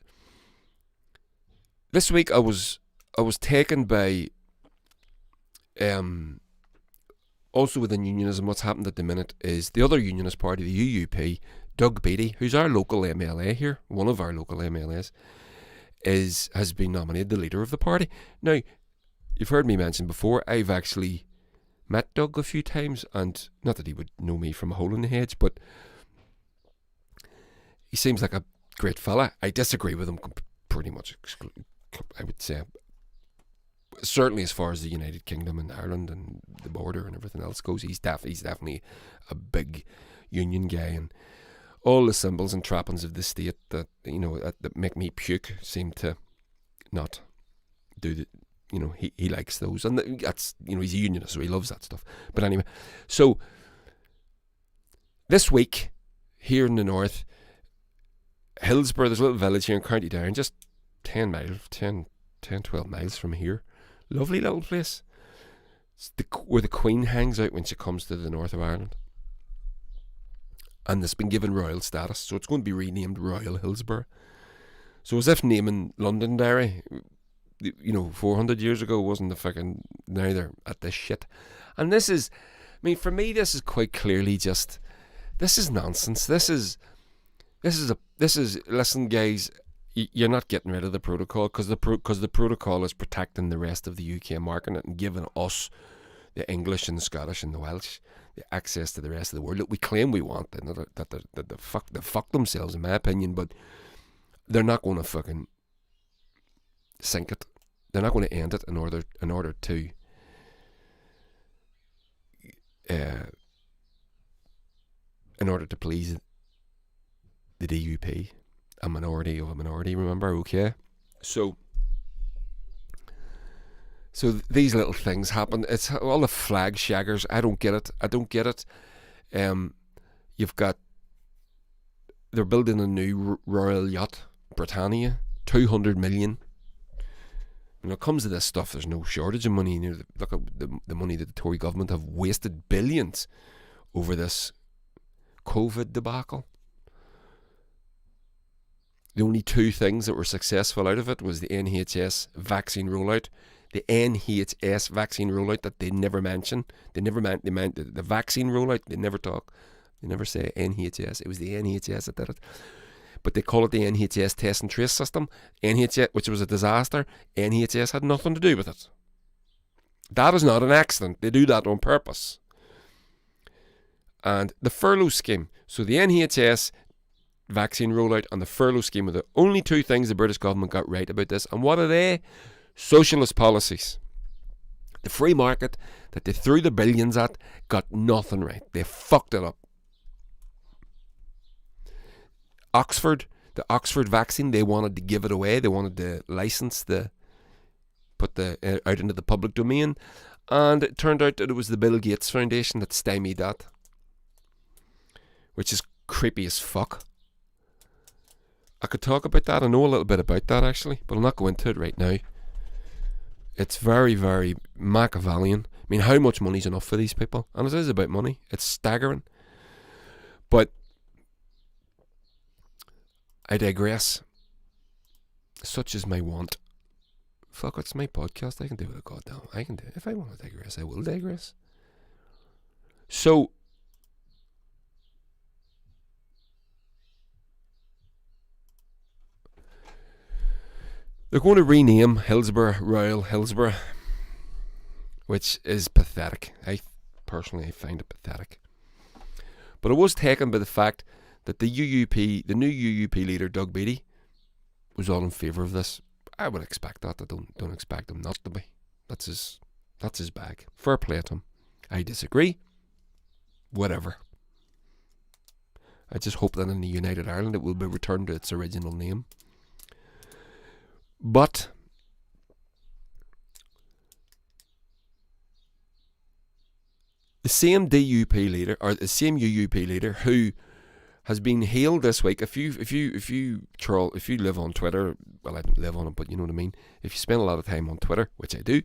this week I was taken by also within unionism. What's happened at the minute is the other unionist party, the UUP. Doug Beattie, who's our local MLA here, one of our local MLAs, has been nominated the leader of the party. Now, you've heard me mention before, I've actually met Doug a few times, and not that he would know me from a hole in the hedge, but he seems like a great fella. I disagree with him pretty much, I would say. Certainly as far as the United Kingdom and Ireland and the border and everything else goes, he's definitely a big union guy, and all the symbols and trappings of the state that, you know, that make me puke seem to not do the, you know, he likes those, and that's, you know, he's a unionist, so he loves that stuff. But anyway, so this week here in the north, Hillsborough, there's a little village here in County Down, just 12 miles from here. Lovely little place. It's where the Queen hangs out when she comes to the north of Ireland. And it's been given royal status, so it's going to be renamed Royal Hillsborough. So as if naming Londonderry, you know, 400 years ago wasn't the fucking, now they're at this shit. And this is, I mean, for me, this is quite clearly just, this is nonsense. This is, listen guys, you're not getting rid of the protocol, because the protocol is protecting the rest of the UK market and giving us, the English and the Scottish and the Welsh, the access to the rest of the world that we claim we want, and that they fuck themselves, in my opinion. But they're not going to fucking sink it. They're not going to end it in order to please the DUP, a minority of a minority. Remember, okay? So these little things happen. It's all the flag shaggers. I don't get it. You've got, they're building a new royal yacht, Britannia, 200 million. When it comes to this stuff, there's no shortage of money. You know, look at the money that the Tory government have wasted, billions, over this COVID debacle. The only two things that were successful out of it was the NHS vaccine rollout. The NHS vaccine rollout that they never mention. They meant the vaccine rollout. They never talk. They never say NHS. It was the NHS that did it. But they call it the NHS test and trace system. NHS, which was a disaster. NHS had nothing to do with it. That is not an accident. They do that on purpose. And the furlough scheme. So the NHS vaccine rollout and the furlough scheme are the only two things the British government got right about this. And what are they? Socialist policies. The free market that they threw the billions at got nothing right. They fucked it up. The Oxford vaccine, they wanted to give it away. They wanted to license put out into the public domain. And it turned out that it was the Bill Gates Foundation that stymied that. Which is creepy as fuck. I could talk about that. I know a little bit about that actually, but I'll not go into it right now. It's very, very Machiavellian. I mean, how much money's enough for these people? And it is about money. It's staggering. But I digress. Such is my want. Fuck, it's my podcast. I can do it. Goddamn, I can do it. If I want to digress, I will digress. So, they're going to rename Hillsborough Royal Hillsborough, which is pathetic. I personally find it pathetic. But I was taken by the fact that the UUP, the new UUP leader, Doug Beattie, was all in favour of this. I would expect that. I don't expect him not to be. That's his bag. Fair play to him. I disagree. Whatever. I just hope that in the United Ireland it will be returned to its original name. But the same DUP leader, or the same UUP leader, who has been hailed this week. If you live on Twitter, well, I don't live on it, but you know what I mean. If you spend a lot of time on Twitter, which I do,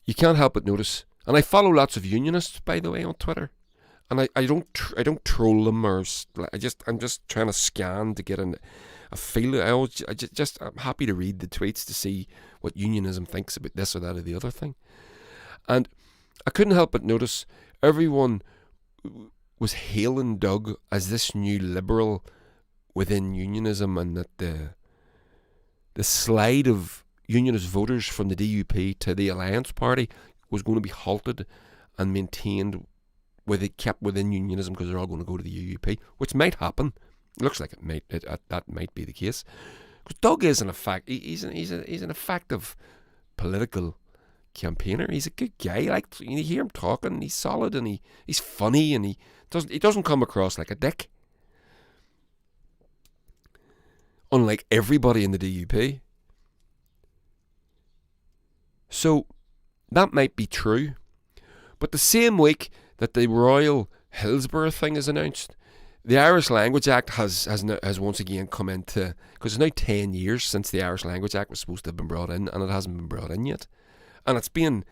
you can't help but notice. And I follow lots of unionists, by the way, on Twitter. And I don't troll them, or I'm just trying to scan to get a feel. I'm happy to read the tweets to see what unionism thinks about this or that or the other thing. And I couldn't help but notice everyone was hailing Doug as this new liberal within unionism, and that the slide of unionist voters from the DUP to the Alliance Party was going to be halted and maintained kept within unionism, because they're all going to go to the UUP, which might happen. It looks like that might be the case. Because Doug is in effect, he's an effective political campaigner. He's a good guy. Like, you hear him talking, he's solid, and he's funny, and he doesn't come across like a dick. Unlike everybody in the DUP. So that might be true. But the same week that the Royal Hillsborough thing is announced, the Irish Language Act has once again come into, because it's now 10 years since the Irish Language Act was supposed to have been brought in, and it hasn't been brought in yet. And it's being,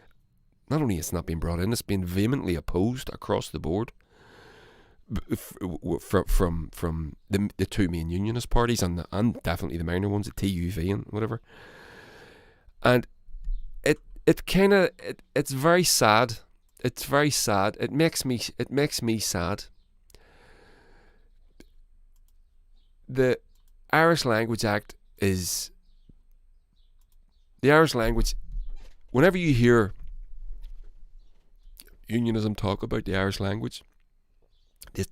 not only it's not being brought in, it's being vehemently opposed across the board from the two main unionist parties, and definitely the minor ones, the TUV and whatever. And it's very sad. It's very sad. It makes me sad. The Irish Language Act is the Irish language. Whenever you hear unionism talk about the Irish language, they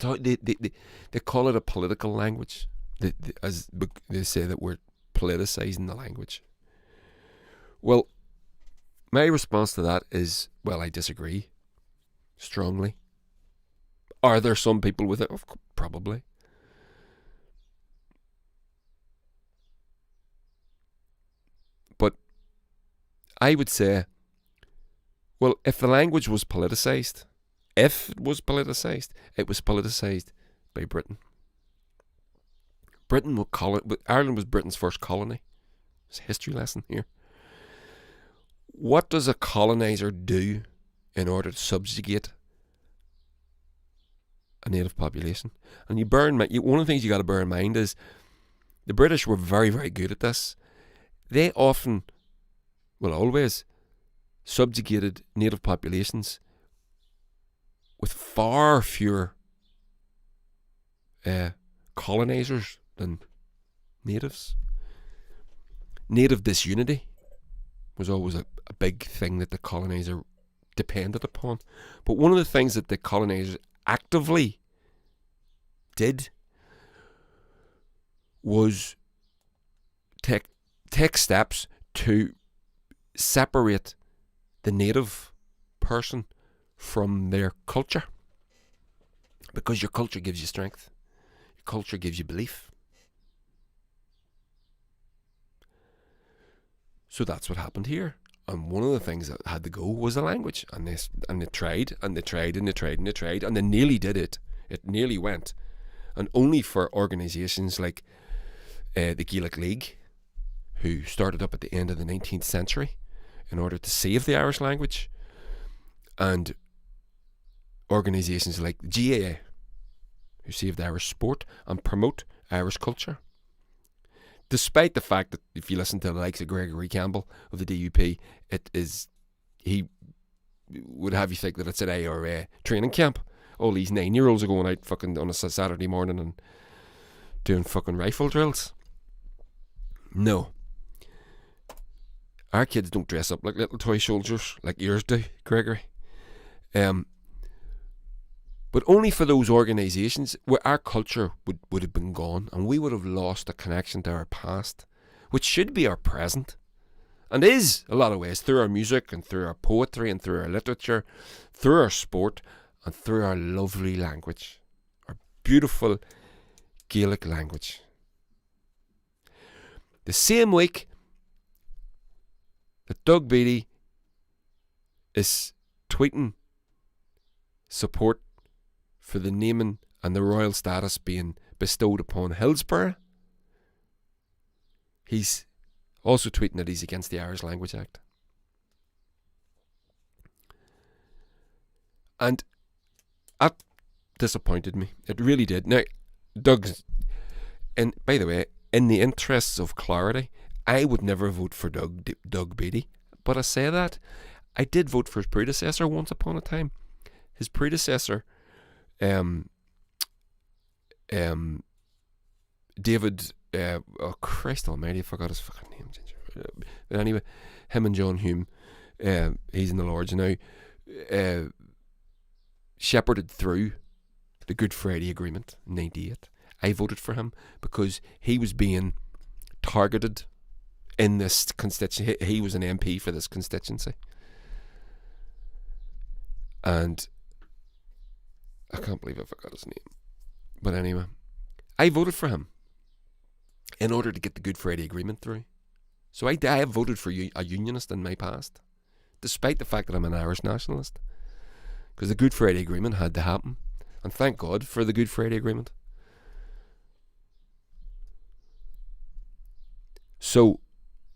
call it a political language. As they say that we're politicising the language. Well, my response to that is, well, I disagree strongly. Are there some people with it? Probably. But I would say, well, if the language was politicised, it was politicised by Britain. Britain will call it, Ireland was Britain's first colony. It's a history lesson here. What does a coloniser do in order to subjugate a native population? And you bear in mind, one of the things you got to bear in mind is the British were very, very good at this. They often, well, always subjugated native populations with far fewer colonisers than natives. Native disunity was always a big thing that the coloniser depended upon. But one of the things that the colonisers actively did was take steps to separate the native person from their culture. Because your culture gives you strength. Your culture gives you belief. So that's what happened here. And one of the things that had to go was the language. And they tried, and they nearly did it. It nearly went. And only for organisations like the Gaelic League, who started up at the end of the 19th century in order to save the Irish language, and organisations like the GAA, who saved Irish sport and promote Irish culture. Despite the fact that if you listen to the likes of Gregory Campbell of the DUP, he would have you think that it's an IRA training camp. All these 9-year-olds are going out fucking on a Saturday morning and doing fucking rifle drills. No. Our kids don't dress up like little toy soldiers like yours do, Gregory. But only for those organisations where our culture would have been gone, and we would have lost a connection to our past, which should be our present, and is, a lot of ways, through our music and through our poetry and through our literature, through our sport and through our lovely language, our beautiful Gaelic language. The same week that Doug Beattie is tweeting support for the naming and the royal status being bestowed upon Hillsborough, he's also tweeting that he's against the Irish Language Act. And that disappointed me. It really did. Now, Doug's, and by the way, in the interests of clarity, I would never vote for Doug Beattie. But I say that, I did vote for his predecessor once upon a time. His predecessor, David, oh Christ almighty, I forgot his fucking name. But anyway, him and John Hume, he's in the Lords now, shepherded through the Good Friday Agreement in 98. I voted for him because he was being targeted in this constituency. He was an MP for this constituency. And I can't believe I forgot his name. But anyway, I voted for him in order to get the Good Friday Agreement through. So I have voted for a unionist in my past, despite the fact that I'm an Irish nationalist. Because the Good Friday Agreement had to happen. And thank God for the Good Friday Agreement. So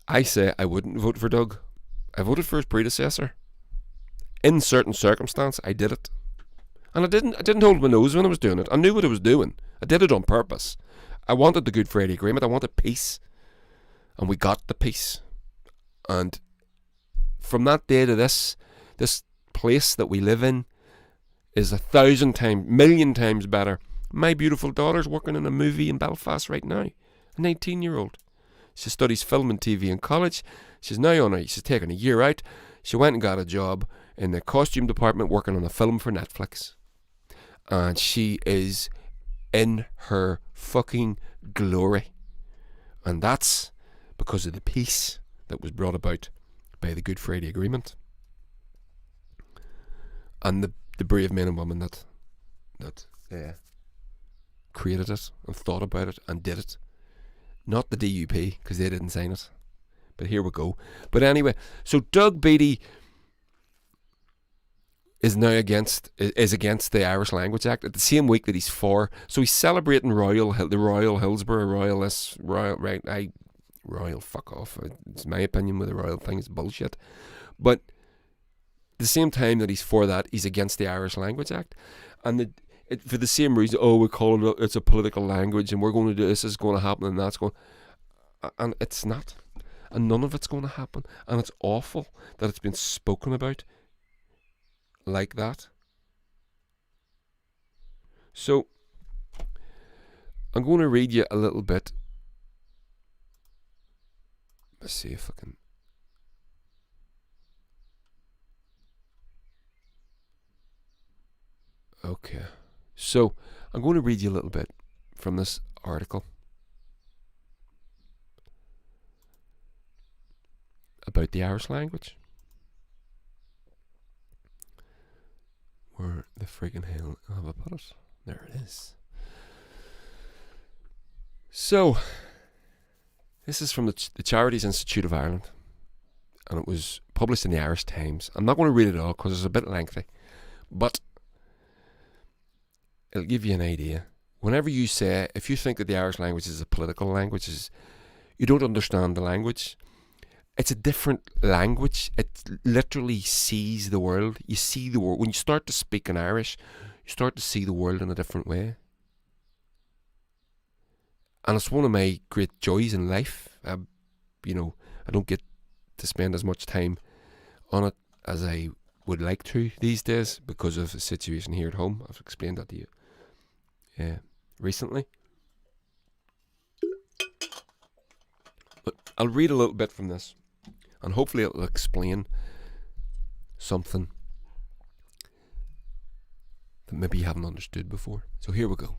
I say I wouldn't vote for Doug. I voted for his predecessor. In certain circumstance, I did it. And I didn't hold my nose when I was doing it. I knew what I was doing. I did it on purpose. I wanted the Good Friday Agreement. I wanted peace. And we got the peace. And from that day to this place that we live in is 1,000 times, million times better. My beautiful daughter's working in a movie in Belfast right now. A 19-year-old. She studies film and TV in college. She's taking a year out. She went and got a job in the costume department working on a film for Netflix. And she is in her fucking glory. And that's because of the peace that was brought about by the Good Friday Agreement. And the brave men and women that created it and thought about it and did it. Not the DUP, because they didn't sign it. But here we go. But anyway, so Doug Beattie is now against the Irish Language Act at the same week that he's for. So he's celebrating the Royal Hillsborough, Royal, fuck off. It's my opinion with the royal thing, it's bullshit. But at the same time that he's for that, he's against the Irish Language Act. And for the same reason, we call it's a political language and we're going to do this is going to happen and that's going, and it's not. And none of it's going to happen. And it's awful that it's been spoken about like that. So I'm going to read you a little bit. Let's see if I can. Okay. So I'm going to read you a little bit from this article about the Irish language. Where the friggin' hell have I put it? There it is. So, this is from the Charities Institute of Ireland, and it was published in the Irish Times. I'm not going to read it all because it's a bit lengthy, but it'll give you an idea. Whenever you say, if you think that the Irish language is a political language, you don't understand the language. It's a different language. It literally sees the world. You see the world. When you start to speak in Irish, you start to see the world in a different way. And it's one of my great joys in life. I don't get to spend as much time on it as I would like to these days because of the situation here at home. I've explained that to you recently. But I'll read a little bit from this. And hopefully it'll explain something that maybe you haven't understood before. So here we go.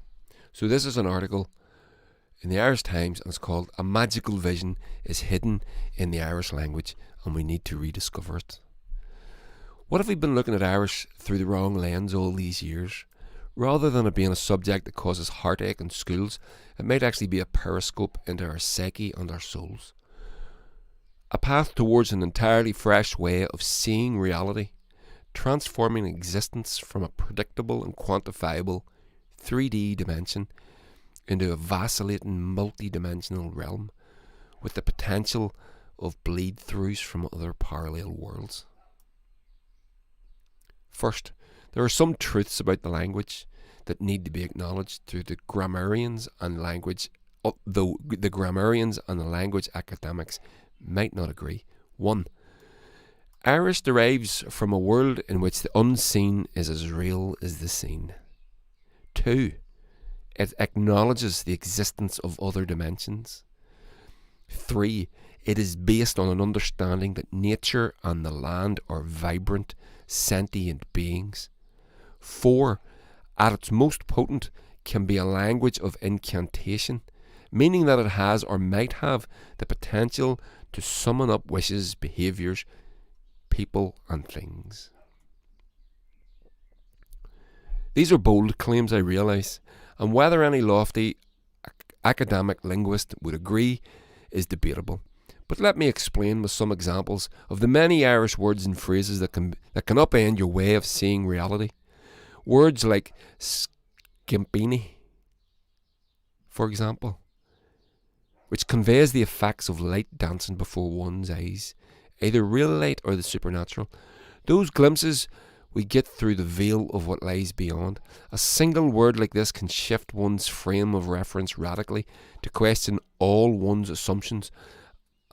So this is an article in the Irish Times, and it's called "A Magical Vision is Hidden in the Irish Language and We Need to Rediscover It." What if we've been looking at Irish through the wrong lens all these years? Rather than it being a subject that causes heartache in schools, it might actually be a periscope into our psyche and our souls. A path towards an entirely fresh way of seeing reality, transforming existence from a predictable and quantifiable 3D dimension into a vacillating multi-dimensional realm with the potential of bleed-throughs from other parallel worlds. First, there are some truths about the language that need to be acknowledged through the grammarians and language, though the grammarians and the language academics might not agree. 1. Irish derives from a world in which the unseen is as real as the seen. 2. It acknowledges the existence of other dimensions. 3. It is based on an understanding that nature and the land are vibrant, sentient beings. 4. At its most potent, can be a language of incantation, meaning that it has or might have the potential to summon up wishes, behaviours, people and things. These are bold claims, I realise, and whether any lofty academic linguist would agree is debatable. But let me explain with some examples of the many Irish words and phrases that can upend your way of seeing reality. Words like skimpini, for example, which conveys the effects of light dancing before one's eyes, either real light or the supernatural. Those glimpses we get through the veil of what lies beyond. A single word like this can shift one's frame of reference radically to question all one's assumptions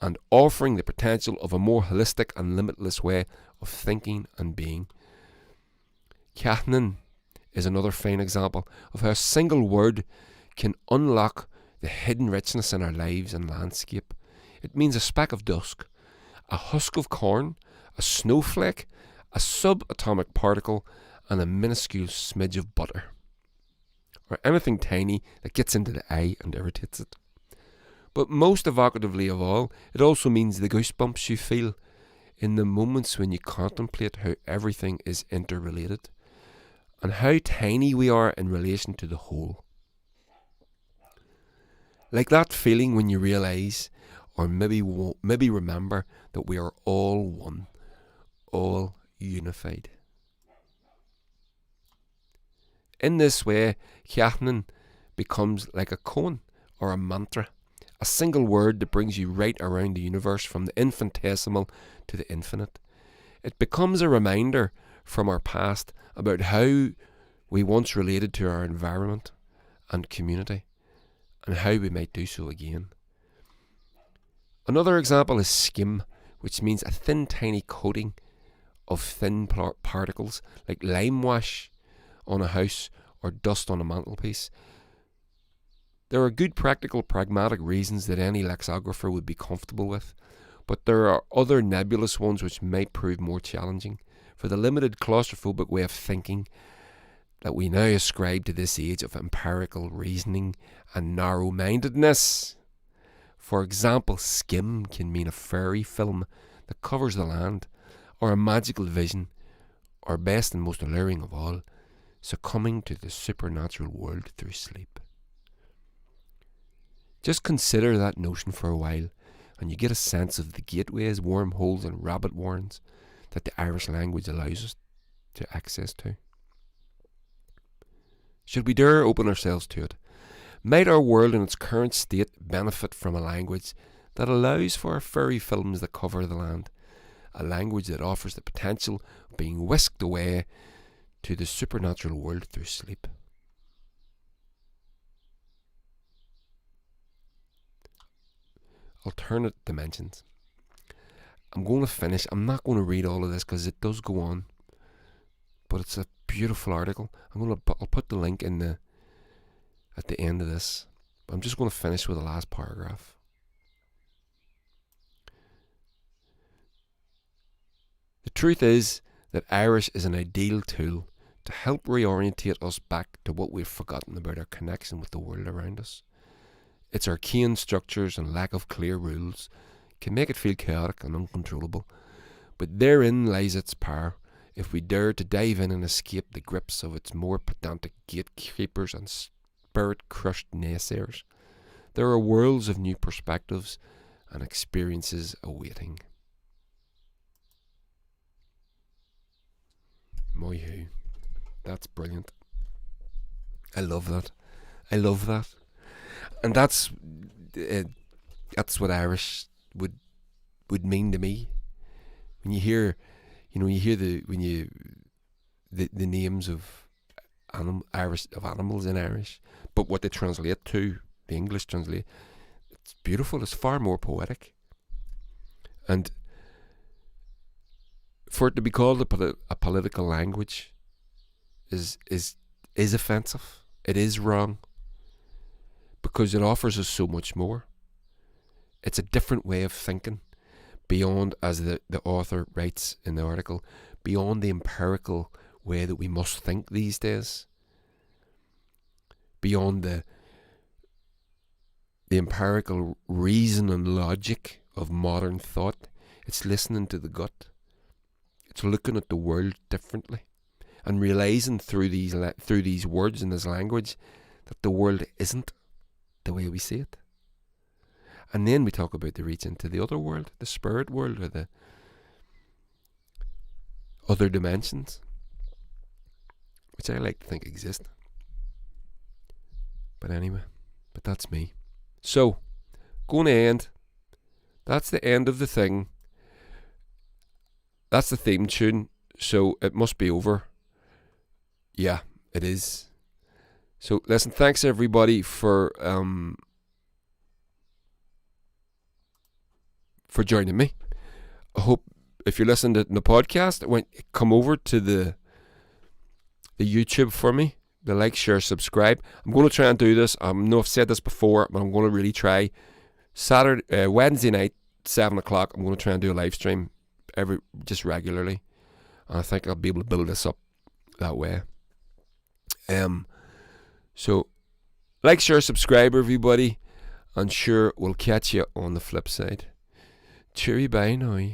and offering the potential of a more holistic and limitless way of thinking and being. Caithnin is another fine example of how a single word can unlock the hidden richness in our lives and landscape. It means a speck of dusk, a husk of corn, a snowflake, a subatomic particle, and a minuscule smidge of butter, or anything tiny that gets into the eye and irritates it. But most evocatively of all, it also means the goosebumps you feel in the moments when you contemplate how everything is interrelated and how tiny we are in relation to the whole. Like that feeling when you realise, or maybe remember, that we are all one, all unified. In this way, Caithnin becomes like a koan or a mantra, a single word that brings you right around the universe from the infinitesimal to the infinite. It becomes a reminder from our past about how we once related to our environment and community, and how we might do so again. Another example is skim, which means a thin, tiny coating of thin particles like lime wash on a house or dust on a mantelpiece. There are good practical, pragmatic reasons that any lexicographer would be comfortable with, but there are other nebulous ones which might prove more challenging for the limited claustrophobic way of thinking that we now ascribe to this age of empirical reasoning and narrow-mindedness. For example, skim can mean a fairy film that covers the land, or a magical vision, or best and most alluring of all, succumbing to the supernatural world through sleep. Just consider that notion for a while, and you get a sense of the gateways, wormholes and rabbit warrens that the Irish language allows us to access to. Should we dare open ourselves to it? Might our world in its current state benefit from a language that allows for fairy films that cover the land? A language that offers the potential of being whisked away to the supernatural world through sleep. Alternate dimensions. I'm going to finish. I'm not going to read all of this because it does go on, but it's a beautiful article. I'll put the link in at the end of this. But I'm just going to finish with the last paragraph. The truth is that Irish is an ideal tool to help reorientate us back to what we've forgotten about our connection with the world around us. Its arcane structures and lack of clear rules can make it feel chaotic and uncontrollable, but therein lies its power if we dare to dive in and escape the grips of its more pedantic gatekeepers and spirit-crushed naysayers. There are worlds of new perspectives and experiences awaiting. My who. That's brilliant. I love that. I love that. And that's what Irish would mean to me. When you hear, the names of animals in Irish, but what they translate to, the English translate, it's beautiful. It's far more poetic. And for it to be called a political language is offensive. It is wrong, because it offers us so much more. It's a different way of thinking, beyond, as the author writes in the article, beyond the empirical way that we must think these days, beyond the empirical reason and logic of modern thought. It's listening to the gut. It's looking at the world differently and realising through these words in this language that the world isn't the way we see it. And then we talk about the reach into the other world, the spirit world, or the other dimensions, which I like to think exist. But anyway, that's me. So, going to end. That's the end of the thing. That's the theme tune. So it must be over. Yeah, it is. So listen, thanks everybody for joining me. I hope if you're listening to the podcast, come over to the YouTube for me. The like, share, subscribe. I'm going to try and do this. I know I've said this before, but I'm going to really try. Wednesday night, 7 o'clock, I'm going to try and do a live stream just regularly. And I think I'll be able to build this up that way. So, like, share, subscribe, everybody. And sure, we'll catch you on the flip side. Cheery bye now.